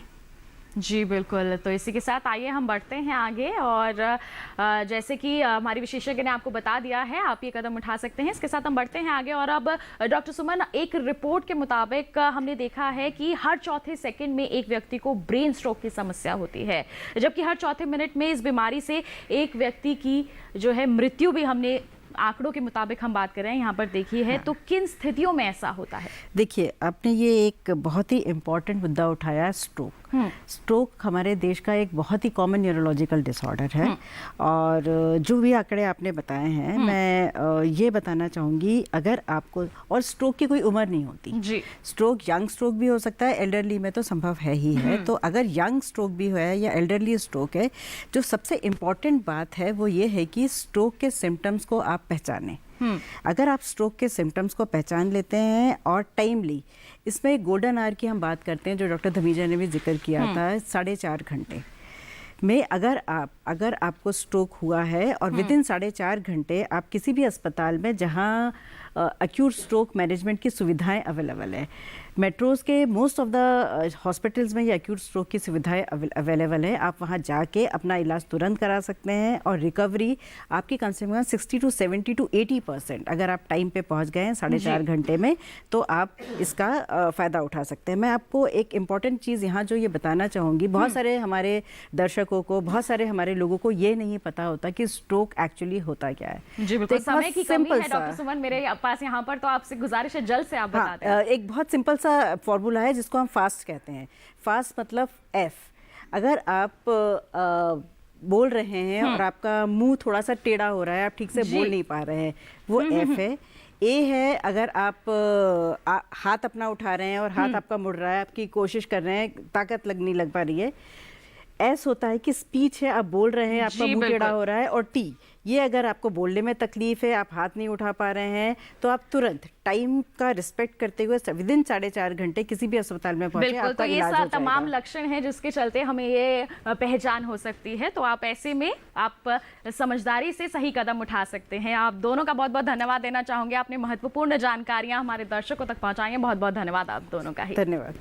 जी बिल्कुल। तो इसी के साथ आइए हम बढ़ते हैं आगे और जैसे कि हमारी विशेषज्ञ ने आपको बता दिया है, आप ये कदम उठा सकते हैं। इसके साथ हम बढ़ते हैं आगे और अब डॉक्टर सुमन, एक रिपोर्ट के मुताबिक हमने देखा है कि हर चौथे सेकंड में एक व्यक्ति को ब्रेन स्ट्रोक की समस्या होती है, जबकि हर चौथे मिनट में इस बीमारी से एक व्यक्ति की जो है मृत्यु भी हमने आंकड़ों के मुताबिक हम बात कर रहे हैं यहाँ पर देखिए है। तो किन स्थितियों में ऐसा होता है? देखिए, आपने ये एक बहुत ही इम्पॉर्टेंट मुद्दा उठाया, स्ट्रोक। स्ट्रोक हमारे देश का एक बहुत ही कॉमन न्यूरोलॉजिकल डिसऑर्डर है और जो भी आंकड़े आपने बताए हैं, मैं ये बताना चाहूँगी, अगर आपको, और स्ट्रोक की कोई उम्र नहीं होती जी। स्ट्रोक यंग स्ट्रोक भी हो सकता है, एल्डरली में तो संभव है ही है। तो अगर यंग स्ट्रोक भी है या एल्डरली स्ट्रोक है, जो सबसे इम्पॉर्टेंट बात है वो ये है कि स्ट्रोक के सिम्टम्स को आप पहचानें। अगर आप स्ट्रोक के सिम्टम्स को पहचान लेते हैं और टाइमली, इसमें गोल्डन आवर की हम बात करते हैं जो डॉक्टर धमीजा ने भी जिक्र किया था, 4.5 घंटे में अगर आपको स्ट्रोक हुआ है और विदिन 4.5 घंटे आप किसी भी अस्पताल में जहां एक्यूट स्ट्रोक मैनेजमेंट की सुविधाएं अवेलेबल है। मेट्रोज के मोस्ट ऑफ द हॉस्पिटल्स में ये एक्यूट स्ट्रोक की सुविधाएं अवेलेबल है। आप वहाँ जाके अपना इलाज तुरंत करा सकते हैं और रिकवरी आपकी कम से कम 60 to 70 to 80%, अगर आप टाइम पे पहुँच गए हैं 4.5 घंटे में, तो आप इसका फ़ायदा उठा सकते हैं। मैं आपको एक इम्पॉर्टेंट चीज़ यहाँ जो ये बताना चाहूँगी, बहुत सारे हमारे दर्शकों को, बहुत सारे हमारे लोगों को ये नहीं पता होता कि स्ट्रोक एक्चुअली होता क्या है। जी बिल्कुल, तो समय की कमी है डॉक्टर सुमन मेरे पास यहाँ पर, तो आपसे गुजारिश है जल्द से आप बता दें। एक बहुत सिंपल सा फॉर्मूला है जिसको हम फास्ट कहते हैं। फास्ट मतलब एफ। अगर आप बोल रहे हैं और आपका मुंह थोड़ा सा टेढ़ा हो रहा है, आप ठीक से बोल नहीं पा रहे हैं, वो एफ है। ए है अगर आप हाथ अपना उठा रहे हैं और हाथ आपका मुड़ रहा है, आपकी कोशिश कर रहे हैं, ताकत नहीं लग पा रही है। एस होता है कि स्पीच है, आप बोल रहे हैं, आपका मुंह टेढ़ा हो रहा है। और टी, ये अगर आपको बोलने में तकलीफ है, आप हाथ नहीं उठा पा रहे हैं, तो आप तुरंत टाइम का रिस्पेक्ट करते हुए विदिन 4.5 घंटे किसी भी अस्पताल में पहुंचे, बिल्कुल, तो ये तमाम लक्षण हैं जिसके चलते हमें ये पहचान हो सकती है। तो आप ऐसे में आप समझदारी से सही कदम उठा सकते हैं। आप दोनों का बहुत बहुत धन्यवाद देना चाहूंगे, आपने महत्वपूर्ण जानकारियां हमारे दर्शकों तक पहुंचाई हैं। बहुत बहुत धन्यवाद आप दोनों का ही। धन्यवाद।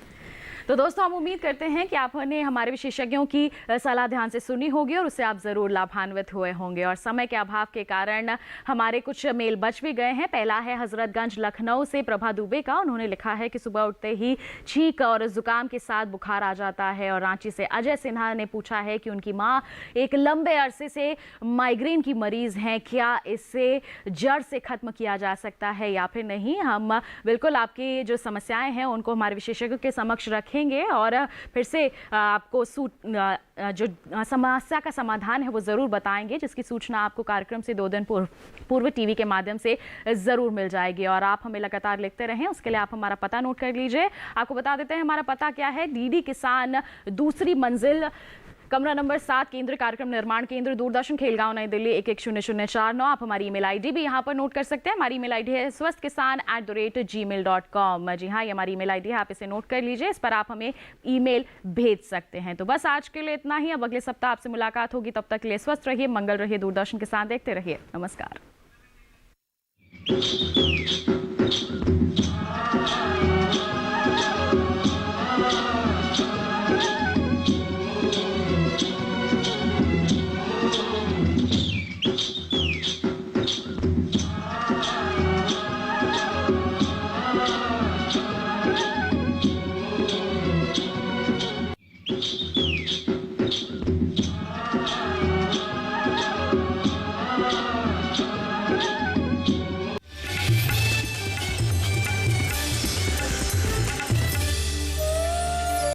तो दोस्तों, हम उम्मीद करते हैं कि आपने हमारे विशेषज्ञों की सलाह ध्यान से सुनी होगी और उससे आप ज़रूर लाभान्वित हुए होंगे। और समय के अभाव के कारण हमारे कुछ मेल बच भी गए हैं। पहला है हजरतगंज लखनऊ से प्रभा दुबे का। उन्होंने लिखा है कि सुबह उठते ही छींक और जुकाम के साथ बुखार आ जाता है। और रांची से अजय सिन्हा ने पूछा है कि उनकी माँ एक लंबे अरसे से माइग्रेन की मरीज़ हैं, क्या इससे जड़ से ख़त्म किया जा सकता है या फिर नहीं। हम बिल्कुल आपकी जो समस्याएँ हैं उनको हमारे विशेषज्ञों के समक्ष रखेंगे और फिर से आपको जो समस्या का समाधान है वो ज़रूर बताएंगे, जिसकी सूचना आपको कार्यक्रम से 2 दिन पूर्व टीवी के माध्यम से ज़रूर मिल जाएगी। और आप हमें लगातार लिखते रहें, उसके लिए आप हमारा पता नोट कर लीजिए। आपको बता देते हैं हमारा पता क्या है। डीडी किसान, दूसरी मंजिल, कमरा नंबर 7, केंद्र कार्यक्रम निर्माण केंद्र, दूरदर्शन, खेलगांव, नई दिल्ली 110049। आप हमारी ईमेल आईडी भी यहाँ पर नोट कर सकते हैं। हमारी ईमेल आईडी है swasthkisan@gmail.com। जी हाँ, ये हमारी ईमेल आईडी है, आप इसे नोट कर लीजिए। इस पर आप हमें ईमेल भेज सकते हैं। तो बस आज के लिए इतना ही। अब अगले सप्ताह आपसे मुलाकात होगी, तब तक के लिए स्वस्थ रहिए, मंगल रहिए, दूरदर्शन के साथ देखते रहिए। नमस्कार।